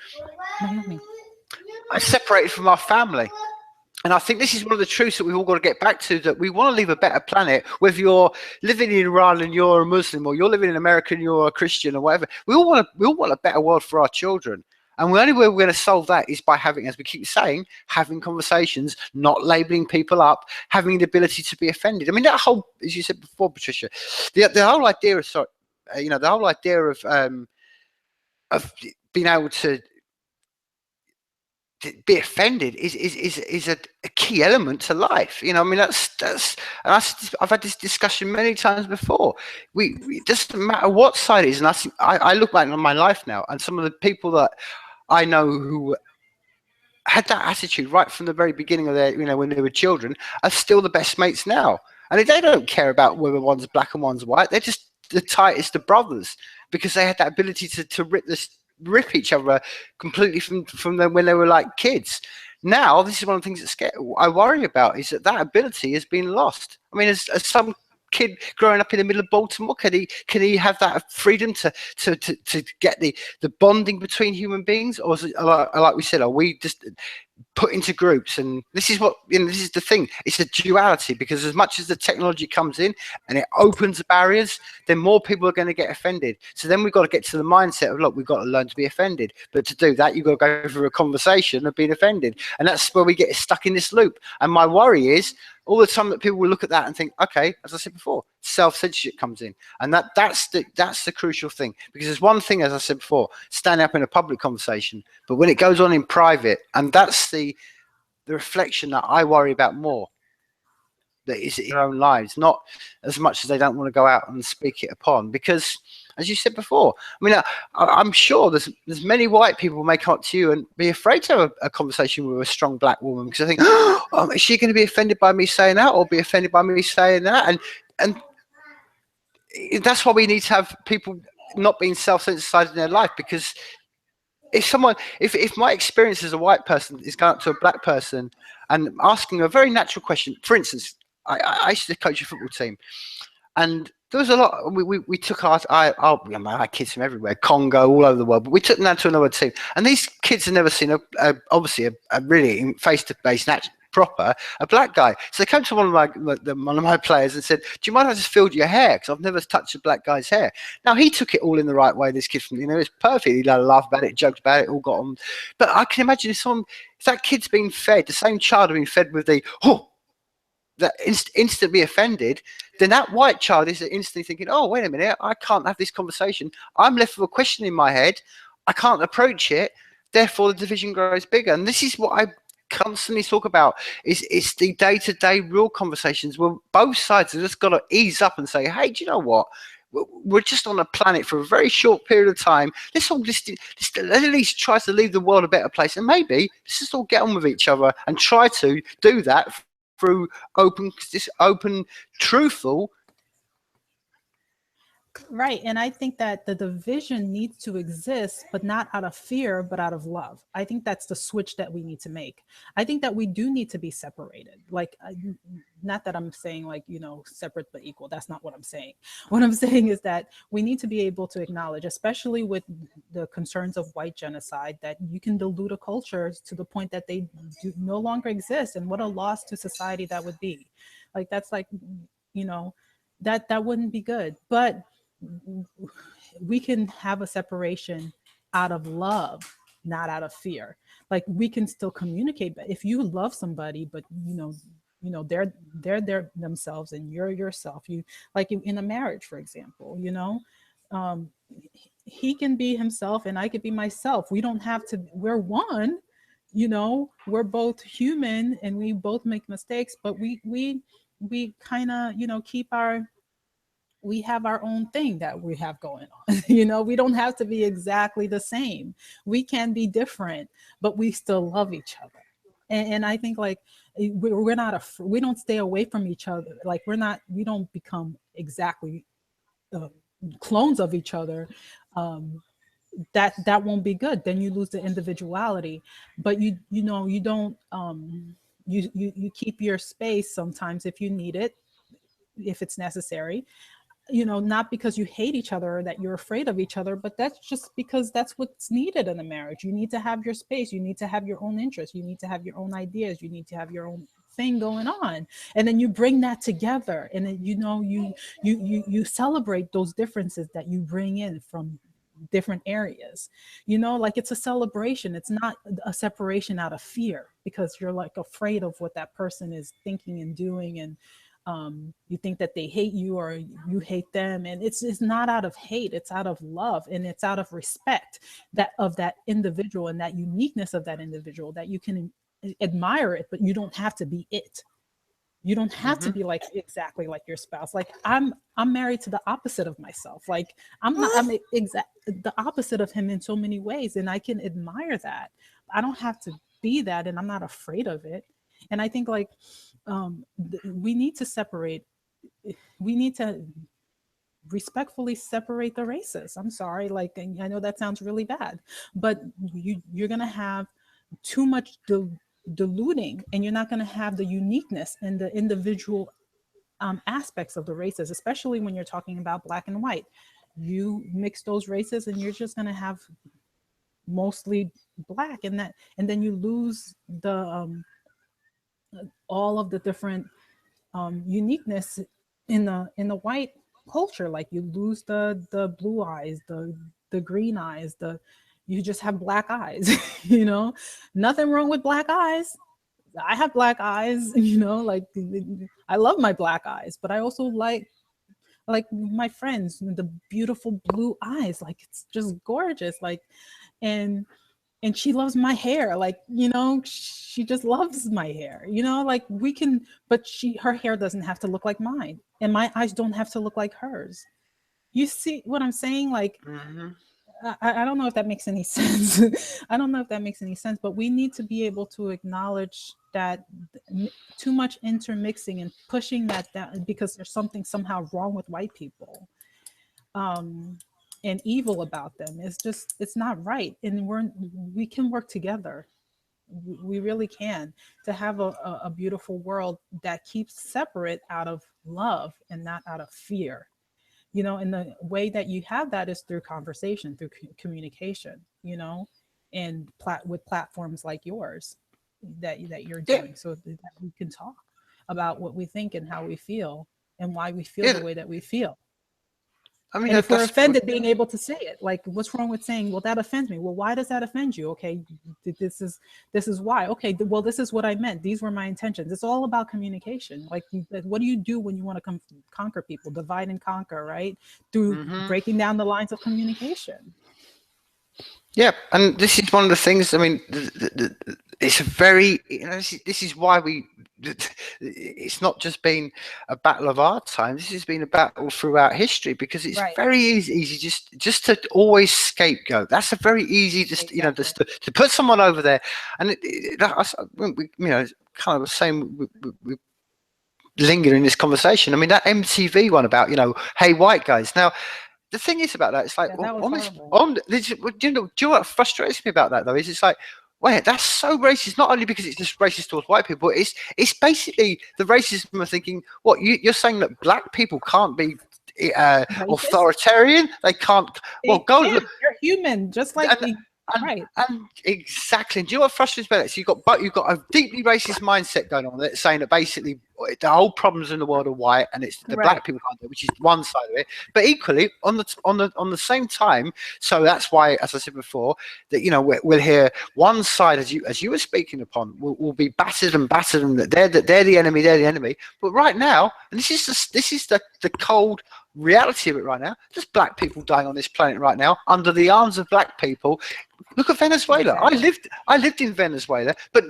separated from our family. And I think this is one of the truths that we've all got to get back to, that we want to leave a better planet, whether you're living in Iran and you're a Muslim, or you're living in America and you're a Christian, or whatever. We all want a better world for our children. And the only way we're going to solve that is by having, as we keep saying, having conversations, not labeling people up, having the ability to be offended. I mean, that whole, as you said before, Patricia, the whole idea of, the whole idea of being able to be offended is a key element to life. You know, I mean, and I've had this discussion many times before. It doesn't matter what side it is, and I look back on my life now, and some of the people that I know who had that attitude right from the very beginning of their, you know, when they were children, are still the best mates now. And they don't care about whether one's black and one's white. They're just the tightest of brothers because they had that ability to rip each other completely from them when they were like kids. Now, this is one of the things that I worry about, is that ability has been lost. I mean, as some kid growing up in the middle of Baltimore, can he have that freedom to get the bonding between human beings, or is it, like we said, are we just put into groups? And this is what, you know, this is the thing, it's a duality, because as much as the technology comes in and it opens the barriers, then more people are going to get offended. So then we've got to get to the mindset of, look, we've got to learn to be offended, but to do that you've got to go through a conversation of being offended, and that's where we get stuck in this loop. And my worry is all the time that people will look at that and think, okay, as I said before, self-censorship comes in, and that's the crucial thing. Because there's one thing, as I said before, standing up in a public conversation, but when it goes on in private, and that's the reflection that I worry about more, that is in their own lives, not as much as they don't want to go out and speak it upon. Because, as you said before, I mean, I'm sure there's many white people who may come up to you and be afraid to have a conversation with a strong black woman, because they think, oh, is she going to be offended by me saying that, or be offended by me saying that? And that's why we need to have people not being self-censored in their life. Because if my experience as a white person is going up to a black person and asking a very natural question, for instance, I used to coach a football team, and there was a lot. We took my kids from everywhere, Congo, all over the world, but we took them down to another team, and these kids had never seen obviously a really face-to-face proper a black guy. So they came to one of my players and said, "Do you mind if I just filled your hair? Because I've never touched a black guy's hair." Now he took it all in the right way. This kid from, you know, it's perfect. He had a laugh about it, joked about it, all got on. But I can imagine if that kid's been fed, the same child had been fed with that instantly offended, then that white child is instantly thinking, oh, wait a minute, I can't have this conversation. I'm left with a question in my head. I can't approach it. Therefore, the division grows bigger. And this is what I constantly talk about, it's the day-to-day real conversations where both sides have just got to ease up and say, hey, do you know what? We're just on a planet for a very short period of time. Let's all just at least try to leave the world a better place. And maybe let's just all get on with each other and try to do that through open, truthful. Right. And I think that the division needs to exist, but not out of fear, but out of love. I think that's the switch that we need to make. I think that we do need to be separated. Like, not that I'm saying, like, you know, separate but equal. That's not what I'm saying. What I'm saying is that we need to be able to acknowledge, especially with the concerns of white genocide, that you can dilute a culture to the point that they no longer exist. And what a loss to society that would be. Like, that's like, you know, that wouldn't be good. But we can have a separation out of love, not out of fear. Like, we can still communicate, but if you love somebody, but they're themselves and you're yourself, you, like in a marriage, for example, um, he can be himself and I could be myself. We don't have to, we're one, we're both human and we both make mistakes, but we kind of, we have our own thing that we have going on. We don't have to be exactly the same. We can be different, but we still love each other. And I think, like, we're not we don't stay away from each other. Like, we don't become exactly clones of each other. That won't be good. Then you lose the individuality. But you don't, you keep your space sometimes if you need it, if it's necessary, not because you hate each other or that you're afraid of each other, but that's just because that's what's needed in a marriage. You need to have your space. You need to have your own interests. You need to have your own ideas. You need to have your own thing going on. And then you bring that together. And then, you celebrate those differences that you bring in from different areas. Like, it's a celebration. It's not a separation out of fear because you're, like, afraid of what that person is thinking and doing. And You think that they hate you or you hate them, and it's not out of hate, it's out of love, and it's out of respect that of that individual and that uniqueness of that individual, that you can admire it, but you don't have to be it. You don't have to Hmm. be like exactly like your spouse. Like I'm married to the opposite of myself. Like I'm exact the opposite of him in so many ways, and I can admire that. I don't have to be that, and I'm not afraid of it. And I think like we need to separate. We need to respectfully separate the races. I'm sorry, like I know that sounds really bad, but you're gonna have too much diluting, and you're not gonna have the uniqueness and the individual aspects of the races, especially when you're talking about black and white. You mix those races, and you're just gonna have mostly black, and that, and then you lose the all of the different uniqueness in the white culture. Like you lose the blue eyes, the green eyes, the you just have black eyes. You know, nothing wrong with black eyes. I have black eyes. You know, like I love my black eyes, but I also like my friends, the beautiful blue eyes. Like it's just gorgeous. Like and and she loves my hair, like, you know, she just loves my hair, you know, like we can, but her hair doesn't have to look like mine, and my eyes don't have to look like hers. You see what I'm saying? Like Hmm. I don't know if that makes any sense. I don't know if that makes any sense, but we need to be able to acknowledge that too much intermixing and pushing that down because there's something somehow wrong with white people, um, and evil about them. It's just it's not right, and we can work together. We really can, to have a beautiful world that keeps separate out of love and not out of fear. You know, and the way that you have that is through conversation, through communication. You know, and with platforms like yours that you're Yeah. doing, so that we can talk about what we think and how we feel and why we feel the Yeah. way that we feel. I mean, And if we're that's offended, being able to say it, like, what's wrong with saying, well, that offends me. Well, why does that offend you? Okay, this is why. Okay, well, this is what I meant. These were my intentions. It's all about communication. Like, what do you do when you want to conquer people? Divide and conquer, right? Through hmm. breaking down the lines of communication. Yeah, and this is one of the things. I mean, it's a very, you know, this is why we. It's not just been a battle of our time. This has been a battle throughout history because it's Right. very easy just to always scapegoat. That's a very easy just you know Exactly. just to put someone over there, and you know, kind of the same. We linger in this conversation. I mean, that MTV one about, you know, hey white guys. Now the thing is about that, it's like, Yeah, well, that was on this, horrible. on this, do you know what frustrates me about that though? Is it's like, wait, that's so racist. Not only because it's just racist towards white people, it's basically the racism of thinking, what you're saying that black people can't be Racist? authoritarian? They can't. Well, They go can. look, They're human, just like and and right. and exactly. And do you know what frustrates me about it? So you've got a deeply racist mindset going on that's saying that basically the whole problems in the world are white, and it's the Right. black people can't do it, which is one side of it. But equally, on the same time, so that's why, as I said before, that, you know, we'll hear one side, as you were speaking upon, will be battered and battered, and that they're the enemy, they're the enemy. But right now, and this is the cold reality of it right now. There's black people dying on this planet right now under the arms of black people. Look at Venezuela. I Exactly. lived I lived in Venezuela, but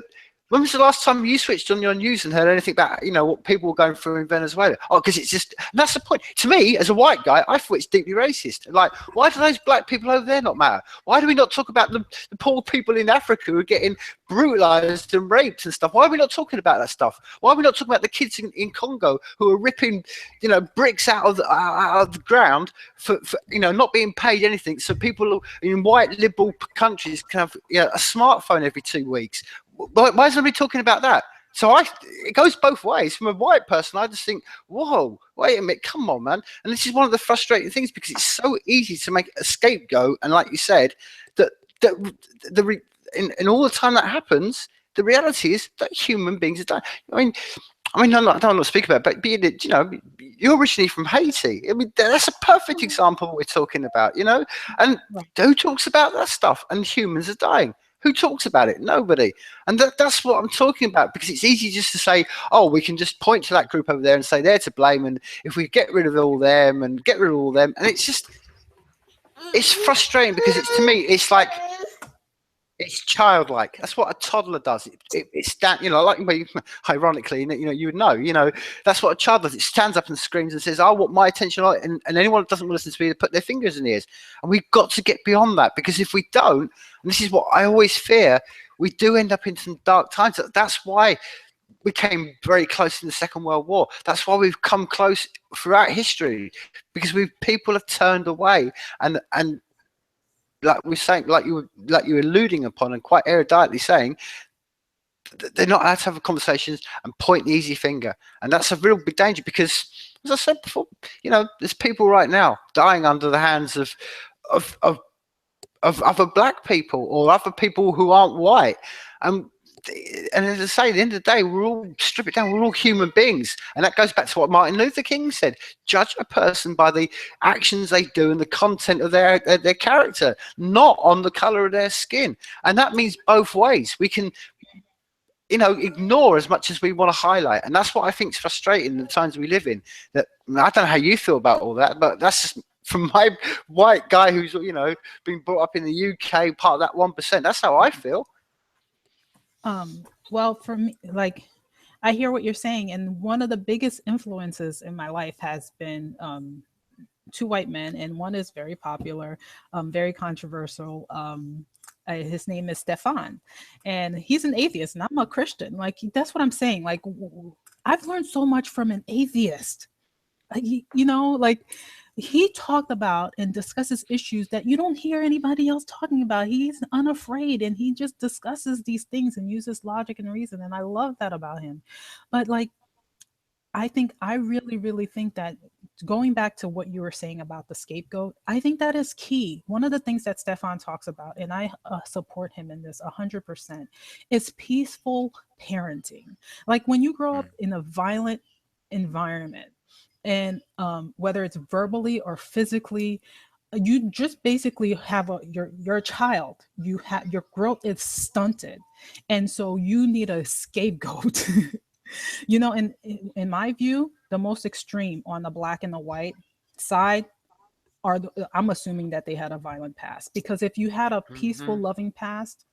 when was the last time you switched on your news and heard anything about, you know, what people were going through in Venezuela? Oh, because it's just, and that's the point. To me, as a white guy, I thought it's deeply racist. Like, why do those black people over there not matter? Why do we not talk about the poor people in Africa who are getting brutalized and raped and stuff? Why are we not talking about that stuff? Why are we not talking about the kids in Congo who are ripping, you know, bricks out of the ground for you know, not being paid anything, so people in white liberal countries can have, you know, a smartphone every 2 weeks? Why is nobody talking about that? So it goes both ways. From a white person, I just think, whoa, wait a minute, come on, man. And this is one of the frustrating things because it's so easy to make a scapegoat. And like you said, that that in all the time that happens, the reality is that human beings are dying. I mean, I don't want to speak about it, but being it, you know, you're originally from Haiti. I mean, that's a perfect example of what we're talking about, you know. And Right. who talks about that stuff? And humans are dying. Who talks about it? Nobody. And that's what I'm talking about, because it's easy just to say, oh, we can just point to that group over there and say they're to blame. And if we get rid of all them and get rid of all them, and it's just, it's frustrating, because it's, to me, it's like, it's childlike. That's what a toddler does. It stand, like, ironically, that's what a child does. It stands up and screams and says, "I want my attention," and anyone that doesn't want to listen to me, they put their fingers in the ears. And we've got to get beyond that, because if we don't, and this is what I always fear, we do end up in some dark times. That's why we came very close in the Second World War. That's why we've come close throughout history, because people have turned away, and like we're saying, like you were alluding upon, and quite eruditely saying, they're not allowed to have conversations and point the easy finger, and that's a real big danger, because, as I said before, there's people right now dying under the hands of other black people or other people who aren't white, and as I say, at the end of the day, we're all, strip it down, we're all human beings, and that goes back to what Martin Luther King said: judge a person by the actions they do and the content of their character, not on the color of their skin. And that means both ways. We can ignore as much as we want to highlight, and that's what I think is frustrating in the times we live in. That, I don't know how you feel about all that, but that's just from my white guy who's been brought up in the UK, part of that 1%. That's how I feel. Well, for me, like, I hear what you're saying, and one of the biggest influences in my life has been two white men, and one is very popular, very controversial. His name is Stefan, and he's an atheist, and I'm a Christian. Like, that's what I'm saying. Like, I've learned so much from an atheist. Like, he talked about and discusses issues that you don't hear anybody else talking about. He's unafraid, and he just discusses these things and uses logic and reason, and I love that about him. But, like, I really, really think that, going back to what you were saying about the scapegoat, I think that is key. One of the things that Stefan talks about, and I support him in this 100%, is peaceful parenting. Like, when you grow up in a violent environment, and whether it's verbally or physically, you just basically have your child. You have, your growth is stunted, and so you need a scapegoat. In my view, the most extreme on the black and the white side I'm assuming that they had a violent past, because if you had a peaceful, loving past,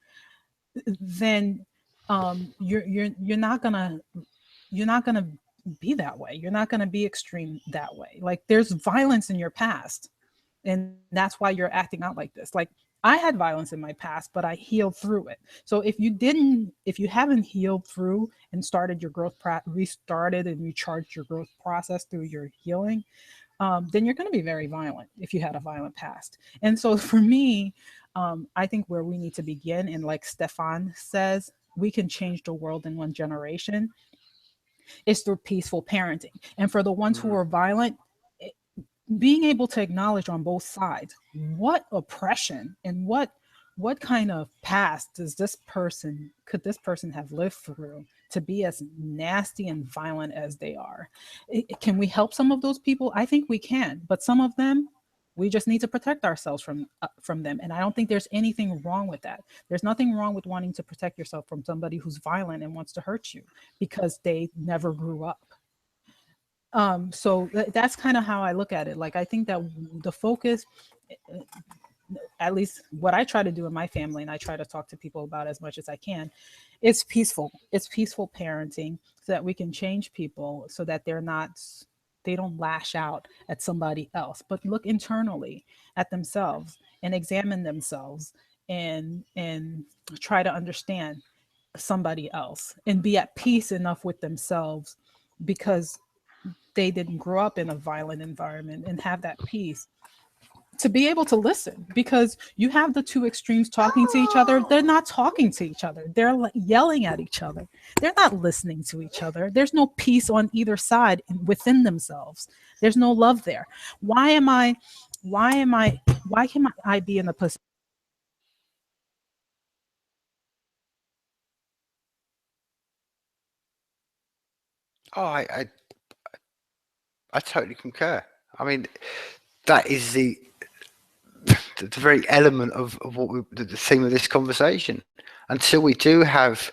then you're not gonna be that way. You're not gonna be extreme that way. Like, there's violence in your past, and that's why you're acting out like this. Like, I had violence in my past, but I healed through it. So if you haven't healed through and started your restarted and recharged your growth process through your healing, then you're going to be very violent if you had a violent past. And so, for me, I think where we need to begin, and like Stefan says, we can change the world in one generation, is through peaceful parenting. And for the ones who are violent, being able to acknowledge on both sides what oppression and what kind of past could this person have lived through to be as nasty and violent as they are. Can we help some of those people? I think we can, but some of them, we just need to protect ourselves from them. And I don't think there's anything wrong with that. There's nothing wrong with wanting to protect yourself from somebody who's violent and wants to hurt you because they never grew up. So that's kind of how I look at it. Like, I think that the focus, at least what I try to do in my family, and I try to talk to people about as much as I can, it's peaceful parenting, so that we can change people, so that they don't lash out at somebody else, but look internally at themselves and examine themselves, and try to understand somebody else and be at peace enough with themselves, because they didn't grow up in a violent environment, and have that peace to be able to listen. Because you have the two extremes talking to each other. They're not talking to each other. They're yelling at each other. They're not listening to each other. There's no peace on either side within themselves. There's no love there. Why can I be in a position? Oh, I totally concur. I mean, that is the very element of what the theme of this conversation. Until we do have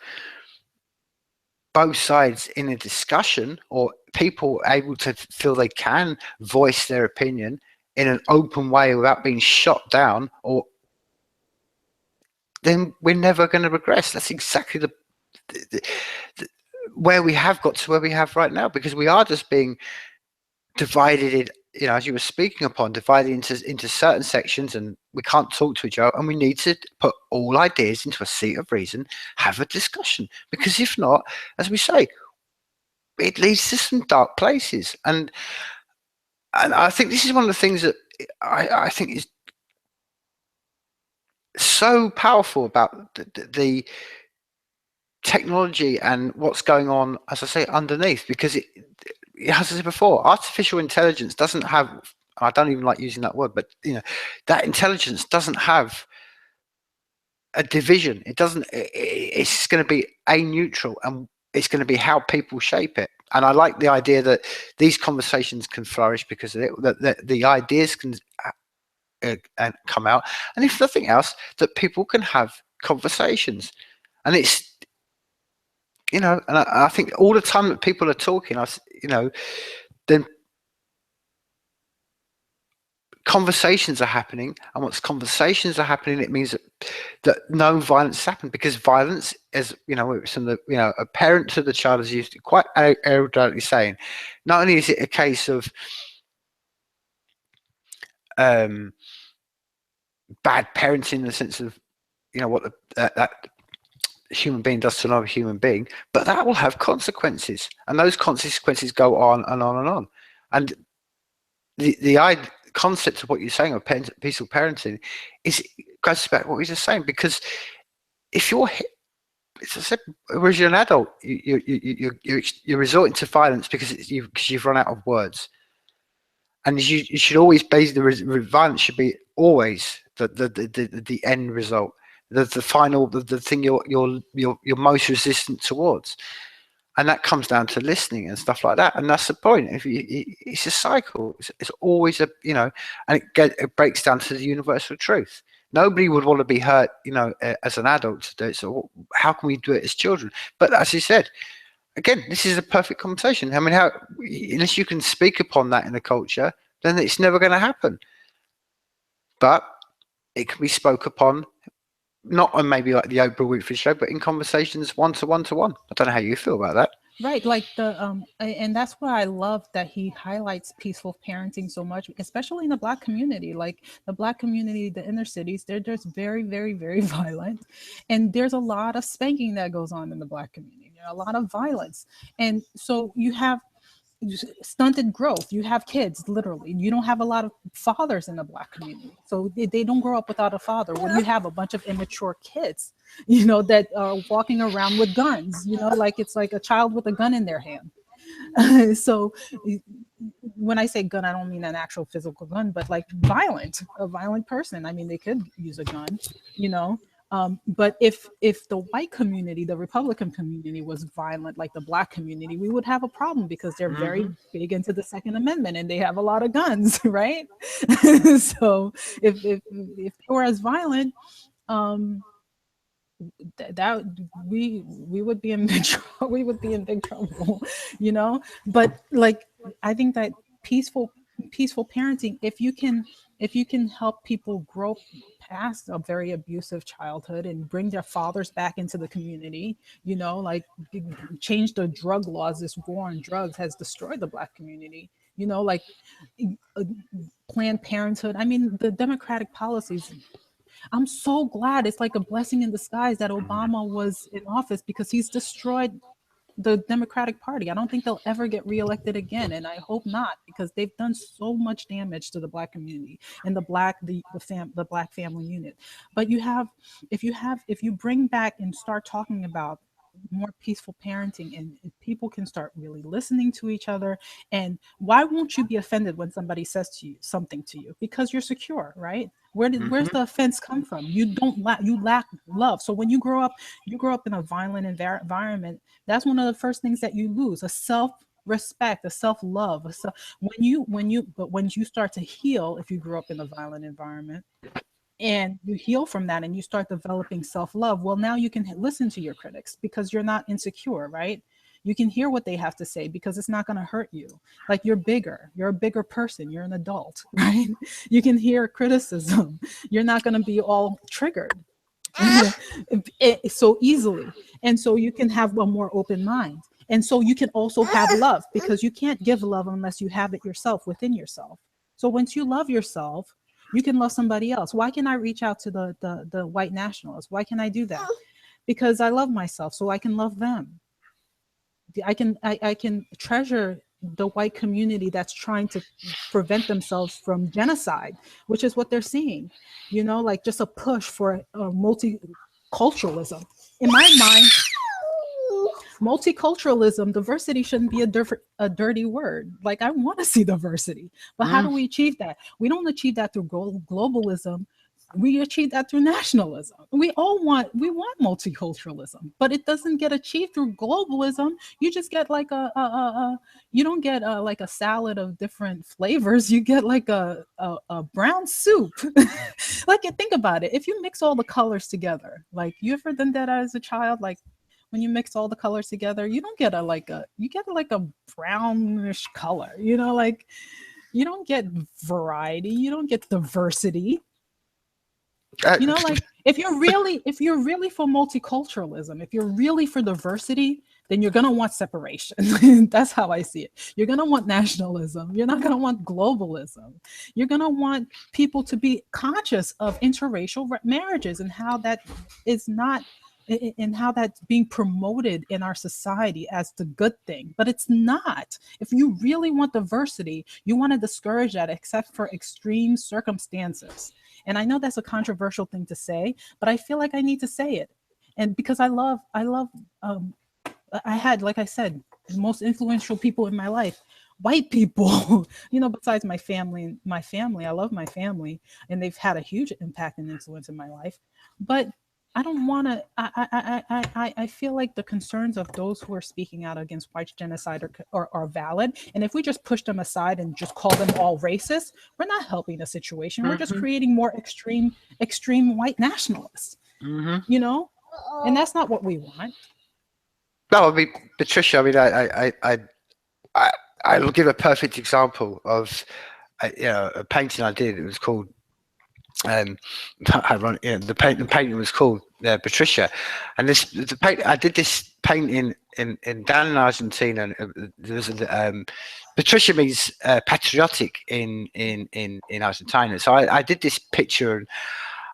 both sides in a discussion, or people able to feel they can voice their opinion in an open way without being shot down, or then we're never going to regress. That's exactly the where we have got to where we have right now, because we are just being divided in, as you were speaking upon, divided into certain sections, and we can't talk to each other, and we need to put all ideas into a seat of reason, have a discussion, because if not, as we say, it leads to some dark places. And I think this is one of the things that I think is so powerful about the technology and what's going on, as I say, underneath, because as I said before, artificial intelligence doesn't have, I don't even like using that word, but that intelligence doesn't have a division. It doesn't, it's going to be a neutral, and it's going to be how people shape it. And I like the idea that these conversations can flourish because of it, that the ideas can and come out, and if nothing else, that people can have conversations. And it's, and I think all the time that people are talking, then conversations are happening, and once conversations are happening, it means that no violence happens, because violence, as a parent to the child, as used to quite eruditely saying, not only is it a case of bad parenting in the sense of what that human being does to another human being, but that will have consequences, and those consequences go on and on and on. And the concept of what you're saying of peaceful parenting goes back to what we were just saying, because if you're, as I said, whereas you're an adult, you're resorting to violence because you've run out of words, and you should always the violence should be always the end result, the final, the thing you're most resistant towards. And that comes down to listening and stuff like that. And that's the point. It's a cycle. It's always and it breaks down to the universal truth. Nobody would want to be hurt, as an adult to do it. So how can we do it as children? But as you said, again, this is a perfect conversation. I mean, unless you can speak upon that in the culture, then it's never going to happen. But it can be spoke upon, not on maybe like the Oprah Winfrey show, but in conversations one to one to one. I don't know how you feel about that. Right, like and that's why I love that he highlights peaceful parenting so much, especially in the Black community. Like the Black community, the inner cities, they're just very, very, very violent, and there's a lot of spanking that goes on in the Black community. A lot of violence, and so you have stunted growth. You have kids, literally. You don't have a lot of fathers in the Black community, so they don't grow up without a father. When you have a bunch of immature kids, that are walking around with guns, like it's like a child with a gun in their hand. So when I say gun, I don't mean an actual physical gun, but like a violent person. I mean, they could use a gun, but if the white community, the Republican community, was violent like the Black community, we would have a problem, because they're very big into the Second Amendment and they have a lot of guns, right? So if they were as violent, that we would be in big trouble. We would be in big trouble, But like, I think that peaceful parenting, if you can help people grow past a very abusive childhood and bring their fathers back into the community, like change the drug laws. This war on drugs has destroyed the Black community, like Planned Parenthood. I mean, the Democratic policies, I'm so glad. It's like a blessing in disguise that Obama was in office, because he's destroyed the Democratic Party. I don't think they'll ever get reelected again, and I hope not, because they've done so much damage to the Black community and the Black family unit. But if you bring back and start talking about more peaceful parenting, and people can start really listening to each other. And why won't you be offended when somebody says something to you? Because you're secure, right? Where's the offense come from? You lack love. So when you grow up in a violent environment, that's one of the first things that you lose: a self-respect, a self-love. When you start to heal, if you grew up in a violent environment, and you heal from that and you start developing self-love, well, now you can listen to your critics because you're not insecure, right? You can hear what they have to say because it's not going to hurt you. Like, you're a bigger person, you're an adult, right? You can hear criticism. You're not going to be all triggered so easily. And so you can have a more open mind. And so you can also have love, because you can't give love unless you have it yourself within yourself. So once you love yourself, you can love somebody else. Why can I reach out to the white nationalists? Why can I do that? Because I love myself, so I can love them. I can treasure the white community that's trying to prevent themselves from genocide, which is what they're seeing. You know, like just a push for multiculturalism. In my mind, multiculturalism, diversity shouldn't be a dirty word. Like, I want to see diversity, but how do we achieve that? We don't achieve that through globalism. We achieve that through nationalism. We want multiculturalism, but it doesn't get achieved through globalism. You just get like you don't get like a salad of different flavors. You get like a brown soup. Like, think about it. If you mix all the colors together, like, you ever done that as a child? Like, when you mix all the colors together, you don't get you get like a brownish color, you know, like, you don't get variety, you don't get diversity. You know, like, if you're really for multiculturalism, if you're really for diversity, then you're going to want separation. That's how I see it. You're going to want nationalism. You're not going to want globalism. You're going to want people to be conscious of interracial marriages and how that is not, and how that's being promoted in our society as the good thing, but it's not. If you really want diversity, you want to discourage that except for extreme circumstances. And I know that's a controversial thing to say, but I feel like I need to say it. And because I had, like I said, the most influential people in my life, white people, you know, besides my family. I love my family, and they've had a huge impact and influence in my life. But I don't want to. I feel like the concerns of those who are speaking out against white genocide are valid, and if we just push them aside and just call them all racist, we're not helping the situation. We're just creating more extreme white nationalists. You know, and that's not what we want. No, I mean, Patricia. I mean, I'll give a perfect example of a painting I did. It was called. The painting was called Patricia, and I did this painting in down in Argentina. There was Patricia means patriotic in Argentina. So I did this picture,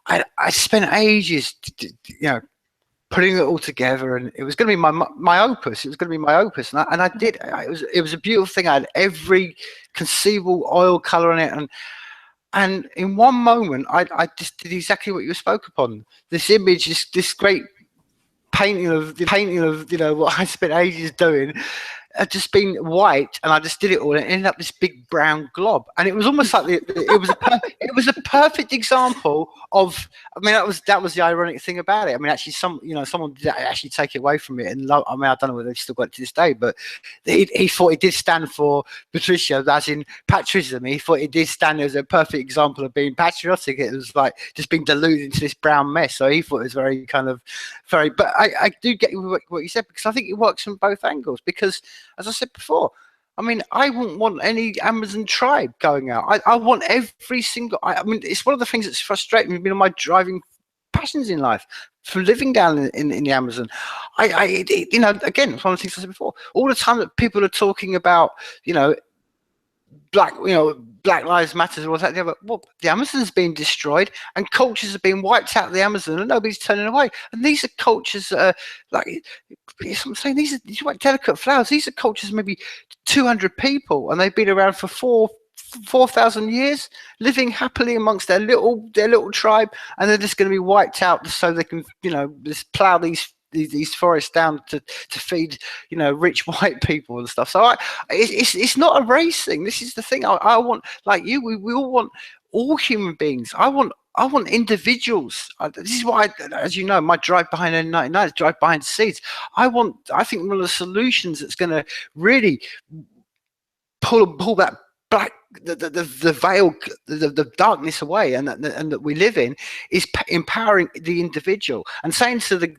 and I spent ages, putting it all together, and it was going to be my opus. It was going to be my opus, and I did. It was a beautiful thing. I had every conceivable oil color on it, and in one moment, I just did exactly what you spoke upon. This image, this great painting of what I spent ages doing, had just been white, and I just did it all, and it ended up this big brown glob. And it was almost like it was a perfect example of. I mean, that was the ironic thing about it. I mean, actually, someone did actually take it away from it, and I mean, I don't know whether they've still got it to this day, but he thought it did stand for Patricia, as in patriotism. He thought it did stand as a perfect example of being patriotic. It was like just being diluted into this brown mess. So he thought it was very kind of very. But I do get what you said, because I think it works from both angles. Because, as I said before, I mean, I wouldn't want any Amazon tribe going out. I want every single. I mean, it's one of the things that's frustrating me. My driving passions in life for living down in the Amazon. Again, it's one of the things I said before. All the time that people are talking about, Black Lives Matter or what's that the other. Well, the Amazon's being destroyed, and cultures are being wiped out of the Amazon, and nobody's turning away. And these are cultures that are like, I'm saying, these are like delicate flowers. These are cultures, maybe 200 people, and they've been around for 4,000 years, living happily amongst their little tribe, and they're just going to be wiped out so they can, just plow these forests down to feed rich white people and stuff. So it's not a race thing. This is the thing. I want, like you, we all want all human beings. I want individuals. This is why, as you know, my drive behind N99 is drive behind seeds. I think one of the solutions that's going to really pull that the veil, the darkness away, and that we live in, is empowering the individual and saying to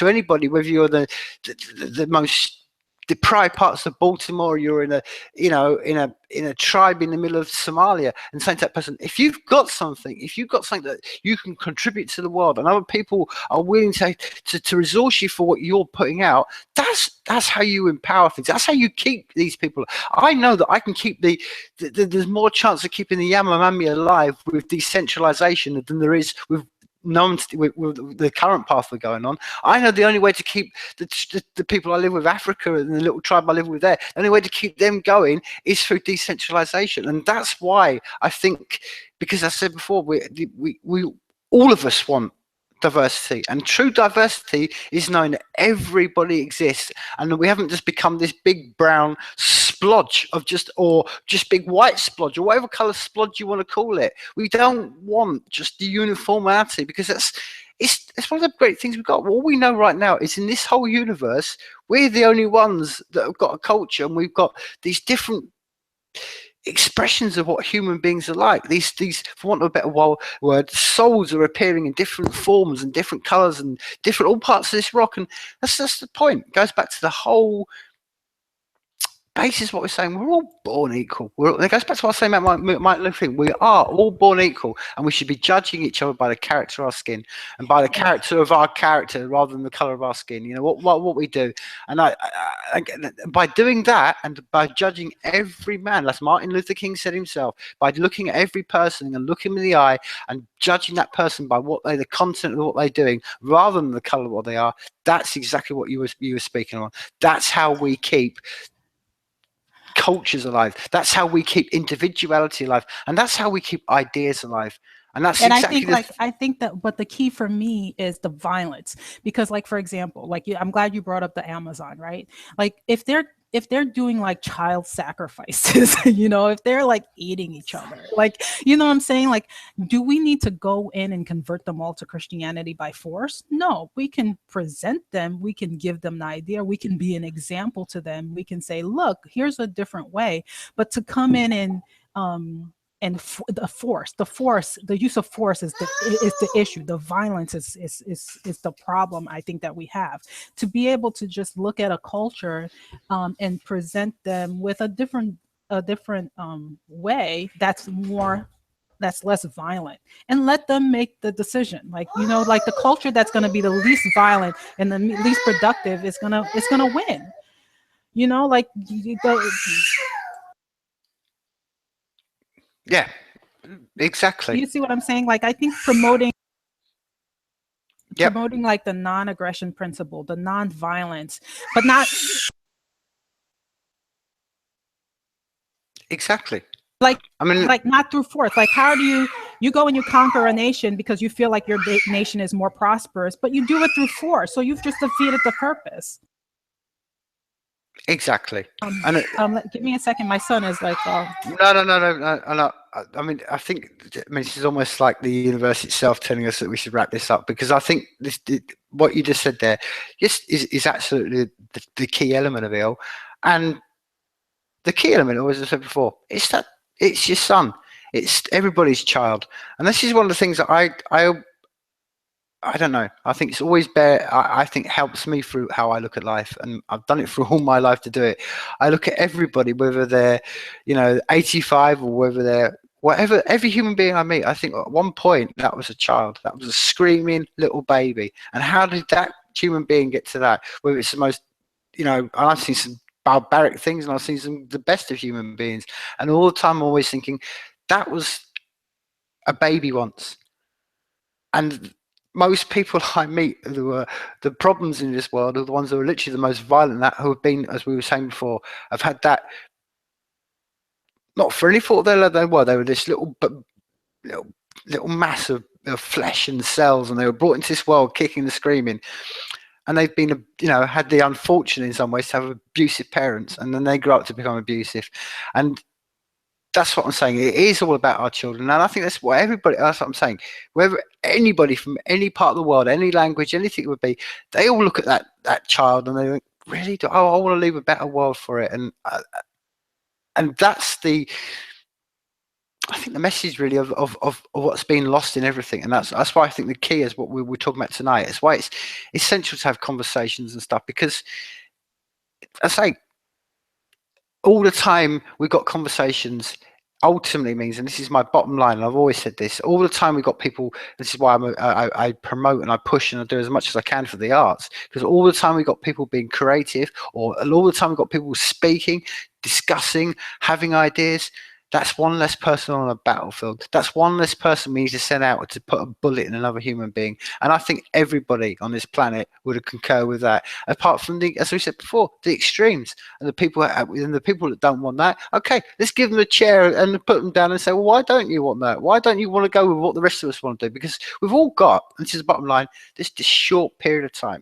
anybody, whether you're the most deprived parts of Baltimore, you're in a tribe in the middle of Somalia, and saying to that person, if you've got something that you can contribute to the world, and other people are willing to resource you for what you're putting out, that's how you empower things. That's how you keep these people. I know that I can keep there's more chance of keeping the Yanomami alive with decentralization than there is with with the current path we're going on. I know the only way to keep the people I live with, Africa, and the little tribe I live with there, the only way to keep them going is through decentralization. And that's why I think, because I said before, we all of us want diversity, and true diversity is knowing that everybody exists, and that we haven't just become this big brown splodge of just big white splodge, or whatever color splodge you want to call it. We don't want just the uniformity, because it's one of the great things we've got. All we know right now is in this whole universe, we're the only ones that have got a culture, and we've got these different expressions of what human beings are like. These, for want of a better word, souls are appearing in different forms and different colors and different all parts of this rock. And that's just the point. It goes back to the whole basis of what we're saying. We're all born equal. It goes back to what I was saying about Martin Luther King. We are all born equal, and we should be judging each other by the character of our skin, and by the character of our character rather than the color of our skin. You know what we do, and I by doing that, and by judging every man, that's Martin Luther King said himself, by looking at every person and looking them in the eye and judging that person by the content of what they're doing rather than the color of what they are. That's exactly what you were speaking on. That's how we keep cultures alive. That's how we keep individuality alive, and that's how we keep ideas alive. And that's exactly I think that, but the key for me is the violence, because, like, for example, like, I'm glad you brought up the Amazon, right? Like, if they're doing like child sacrifices, if they're like eating each other, like, what I'm saying? Like, do we need to go in and convert them all to Christianity by force? No, we can present them. We can give them the idea. We can be an example to them. We can say, look, here's a different way. But to come in and the use of force is the issue. The violence is the problem, I think, that we have. To be able to just look at a culture and present them with a different way that's less violent, and let them make the decision. Like, like the culture that's going to be the least violent and the least productive is gonna win. Like yeah, exactly. You see what I'm saying? Like, I think promoting like the non-aggression principle, the non-violence, but not exactly. Like, I mean, like, not through force. Like, how do you go and you conquer a nation because you feel like your nation is more prosperous, but you do it through force. So you've just defeated the purpose. Exactly. Give me a second. My son is like, No. I mean, this is almost like the universe itself telling us that we should wrap this up, because I think what you just said there is absolutely the key element of it all. And the key element, as I said before, is that it's your son. It's everybody's child. And this is one of the things that I don't know. I think it's always I think helps me through how I look at life, and I've done it for all my life to do it. I look at everybody, whether they're, 85 or whether they're whatever. Every human being I meet, I think at one point that was a child. That was a screaming little baby. And how did that human being get to that? Whether it's the most, and I've seen some barbaric things, and I've seen the best of human beings, and all the time I'm always thinking that was a baby once. And most people I meet who are the problems in this world are the ones who are literally the most violent, who have been, as we were saying before, have had that not for any fault they were this little mass of flesh and cells, and they were brought into this world kicking and screaming, and they've been had the unfortunate in some ways to have abusive parents, and then they grow up to become abusive. And that's what I'm saying. It is all about our children, and I think that's what that's what I'm saying. Whether anybody from any part of the world, any language, anything it would be, they all look at that child and they think, really, I want to leave a better world for it. And that's the I think the message really of what's been lost in everything, and that's why I think the key is what we were talking about tonight. It's why it's essential to have conversations and stuff, because I say all the time we've got conversations ultimately means, and this is my bottom line, and I've always said this, all the time we've got people, this is why I promote and I push and I do as much as I can for the arts, because all the time we've got people being creative, or all the time we've got people speaking, discussing, having ideas. That's one less person on a battlefield. That's one less person we need to send out to put a bullet in another human being. And I think everybody on this planet would concur with that. Apart from the, as we said before, the extremes and the people that don't want that. Okay, let's give them a chair and put them down and say, well, why don't you want that? Why don't you want to go with what the rest of us want to do? Because we've all got, and this is the bottom line, this short period of time,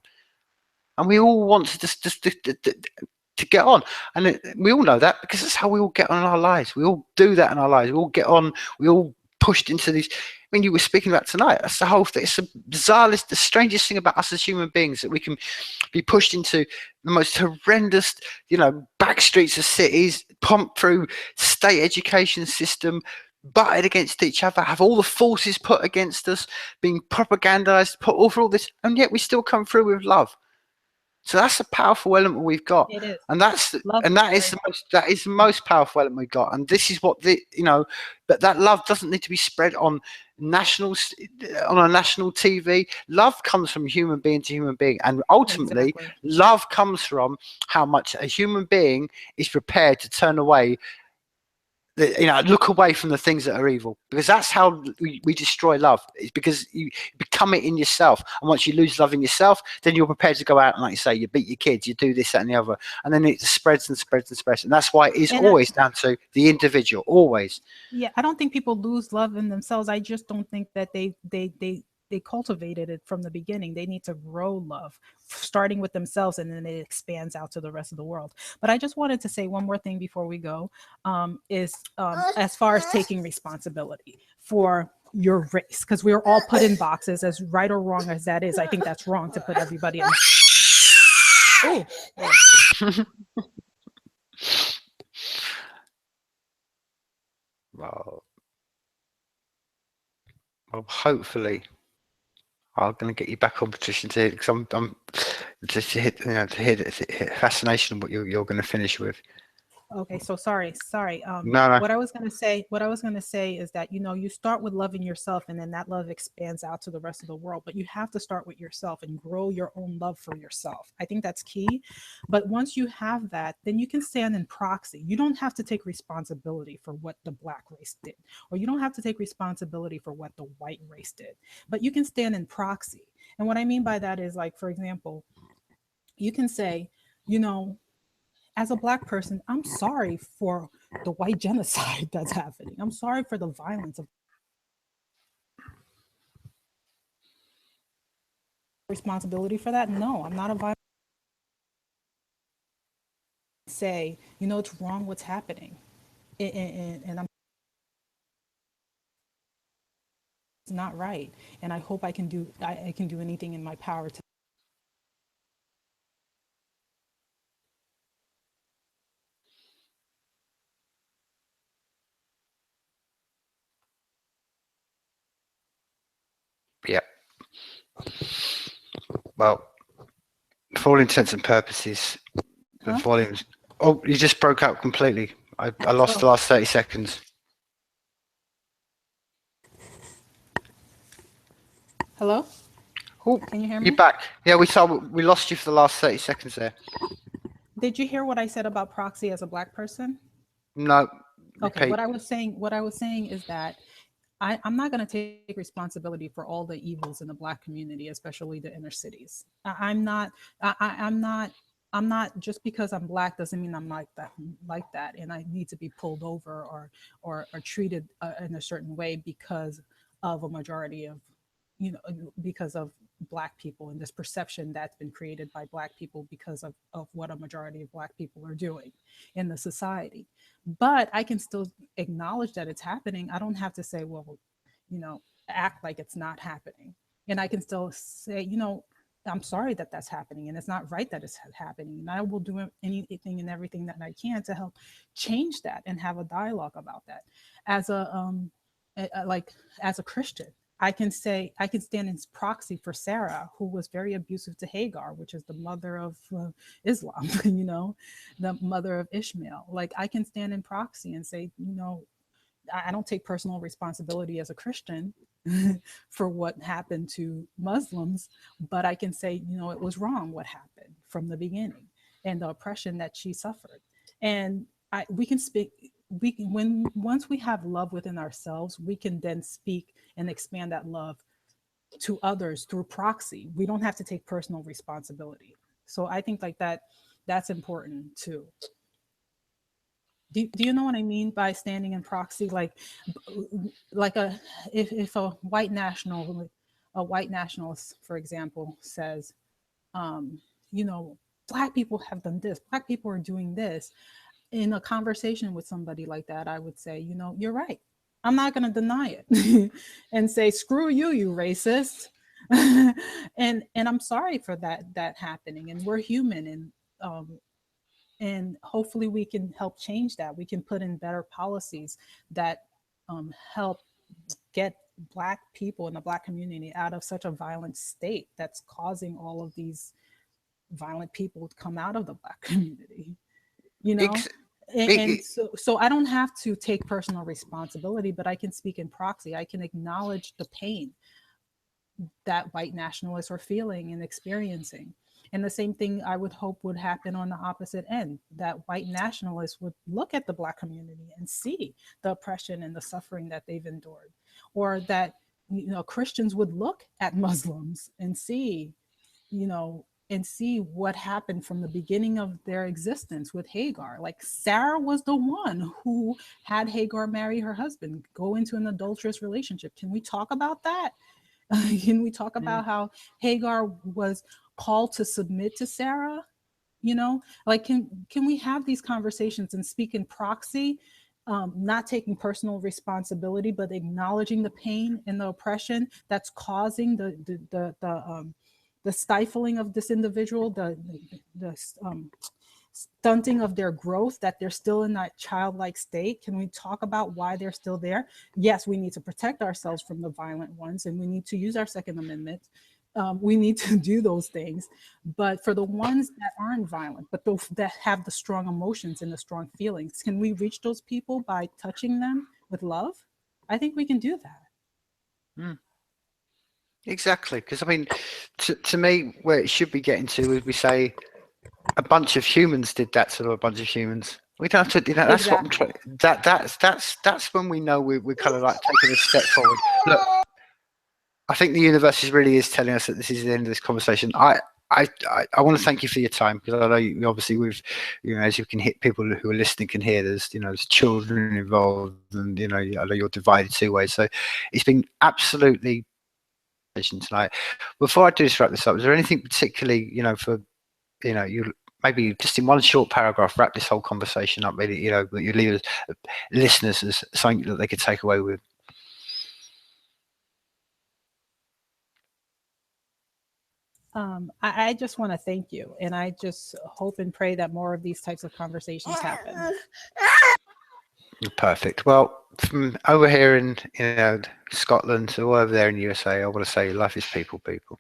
and we all want to to get on, and we all know that because that's how we all get on in our lives. We all do that in our lives. We all get on. We all pushed into these. I mean, you were speaking about tonight. That's the whole thing. It's the bizarrest, the strangest thing about us as human beings, that we can be pushed into the most horrendous, back streets of cities, pumped through state education system, butted against each other, have all the forces put against us, being propagandized, put over all this, and yet we still come through with love. So that's a powerful element we've got, It is. and that's Love and is that is very the most powerful element we've got. And this is what but that love doesn't need to be spread on national on a national TV. Love comes from human being to human being, and ultimately, exactly. love comes from how much a human being is prepared to turn away, look away from the things that are evil, because that's how we destroy love. It's because you become it in yourself, and once you lose love in yourself, then you're prepared to go out and, like you say, you beat your kids, you do this, that, and the other, and then it spreads and spreads and spreads. And that's why it is And always down to the individual, always. yeah, I don't think people lose love in themselves. I just don't think that they cultivated it from the beginning. They need to grow love, starting with themselves, and then it expands out to the rest of the world. But I just wanted to say one more thing before we go, is as far as taking responsibility for your race, because we are all put in boxes, as right or wrong as that is. I think that's wrong to put everybody in. Oh, Well, hopefully, I'm going to get you back on Patricia to, because I'm just to hit, to hit fascination what you're going to finish with. okay, so sorry. No, no. What I was gonna say is that you start with loving yourself, and then that love expands out to the rest of the world. But you have to start with yourself and grow your own love for yourself. I think that's key. But once you have that, then you can stand in proxy. You don't have to take responsibility for what the black race did, or you don't have to take responsibility for what the white race did. But you can stand in proxy. And what I mean by that is, like, for example, you can say, you know, as a black person, I'm sorry for the white genocide that's happening. I'm sorry for the violence of responsibility for that. No, I'm not a violent. Say, it's wrong what's happening, and I'm it's not right. And I hope I can do anything in my power to. Yeah. Well, for all intents and purposes, the Huh? volumes. Oh, you just broke up completely. I lost the So, last 30 seconds. hello? Oh, Can you hear you're me? back. Yeah, we lost you for the last 30 seconds there. Did you hear what I said about proxy as a black person? No, Okay, repeat. what I was saying is that I'm not going to take responsibility for all the evils in the black community, especially the inner cities. I'm not. I'm not. I'm not. Just because I'm black doesn't mean I'm like that. Like that, and I need to be pulled over or treated in a certain way because of a majority of, because of black people, and this perception that's been created by black people because of what a majority of black people are doing in the society. But I can still acknowledge that it's happening. I don't have to say, well, act like it's not happening. And I can still say, I'm sorry that that's happening, and it's not right that it's happening. And I will do anything and everything that I can to help change that and have a dialogue about that. As like as a Christian, I can say I can stand in proxy for Sarah, who was very abusive to Hagar, which is the mother of Islam, the mother of Ishmael. Like I can stand in proxy and say, I don't take personal responsibility as a Christian for what happened to Muslims, but I can say, it was wrong what happened from the beginning and the oppression that she suffered. And we can speak. We can, when once we have love within ourselves, we can then speak and expand that love to others through proxy. We don't have to take personal responsibility. So I think like that, that's important too. Do you know what I mean by standing in proxy? Like if a white nationalist, for example, says, um, you know, black people have done this, black people are doing this. In a conversation with somebody like that, I would say, you're right. I'm not going to deny it and say, screw you, you racist. And I'm sorry for that happening. And we're human, and hopefully we can help change that. We can put in better policies that help get black people in the black community out of such a violent state that's causing all of these violent people to come out of the black community, you know Ex- and e- so I don't have to take personal responsibility, but I can speak in proxy. I can acknowledge the pain that white nationalists are feeling and experiencing. And the same thing I would hope would happen on the opposite end, that white nationalists would look at the black community and see the oppression and the suffering that they've endured, or that Christians would look at Muslims and see, what happened from the beginning of their existence with Hagar. Like Sarah was the one who had Hagar marry her husband, go into an adulterous relationship. Can we talk about that? Can we talk mm, about how Hagar was called to submit to Sarah? Like can we have these conversations and speak in proxy, not taking personal responsibility, but acknowledging the pain and the oppression that's causing the stifling of this individual, the stunting of their growth, that they're still in that childlike state. Can we talk about why they're still there? Yes, we need to protect ourselves from the violent ones, and we need to use our Second Amendment. We need to do those things. But for the ones that aren't violent, but those that have the strong emotions and the strong feelings, can we reach those people by touching them with love? I think we can do that. mm. Exactly, because I mean, to me, where it should be getting to is we say a bunch of humans did that to a bunch of humans. We don't have to, that's what I'm Exactly. trying. That's when we know we're kind of like taking a step forward. Look, I think the universe really is telling us that this is the end of this conversation. I want to thank you for your time, because I know you, obviously we've, as you can hit, people who are listening can hear, there's children involved, and I know you're divided two ways. So it's been absolutely tonight. Before I do this, wrap this up, is there anything particularly, for you, maybe just in one short paragraph, wrap this whole conversation up, really, that you leave listeners as something that they could take away with? I just want to thank you, and I just hope and pray that more of these types of conversations happen. Perfect. Well, from over here in Scotland to over there in USA, I want to say life is people, people.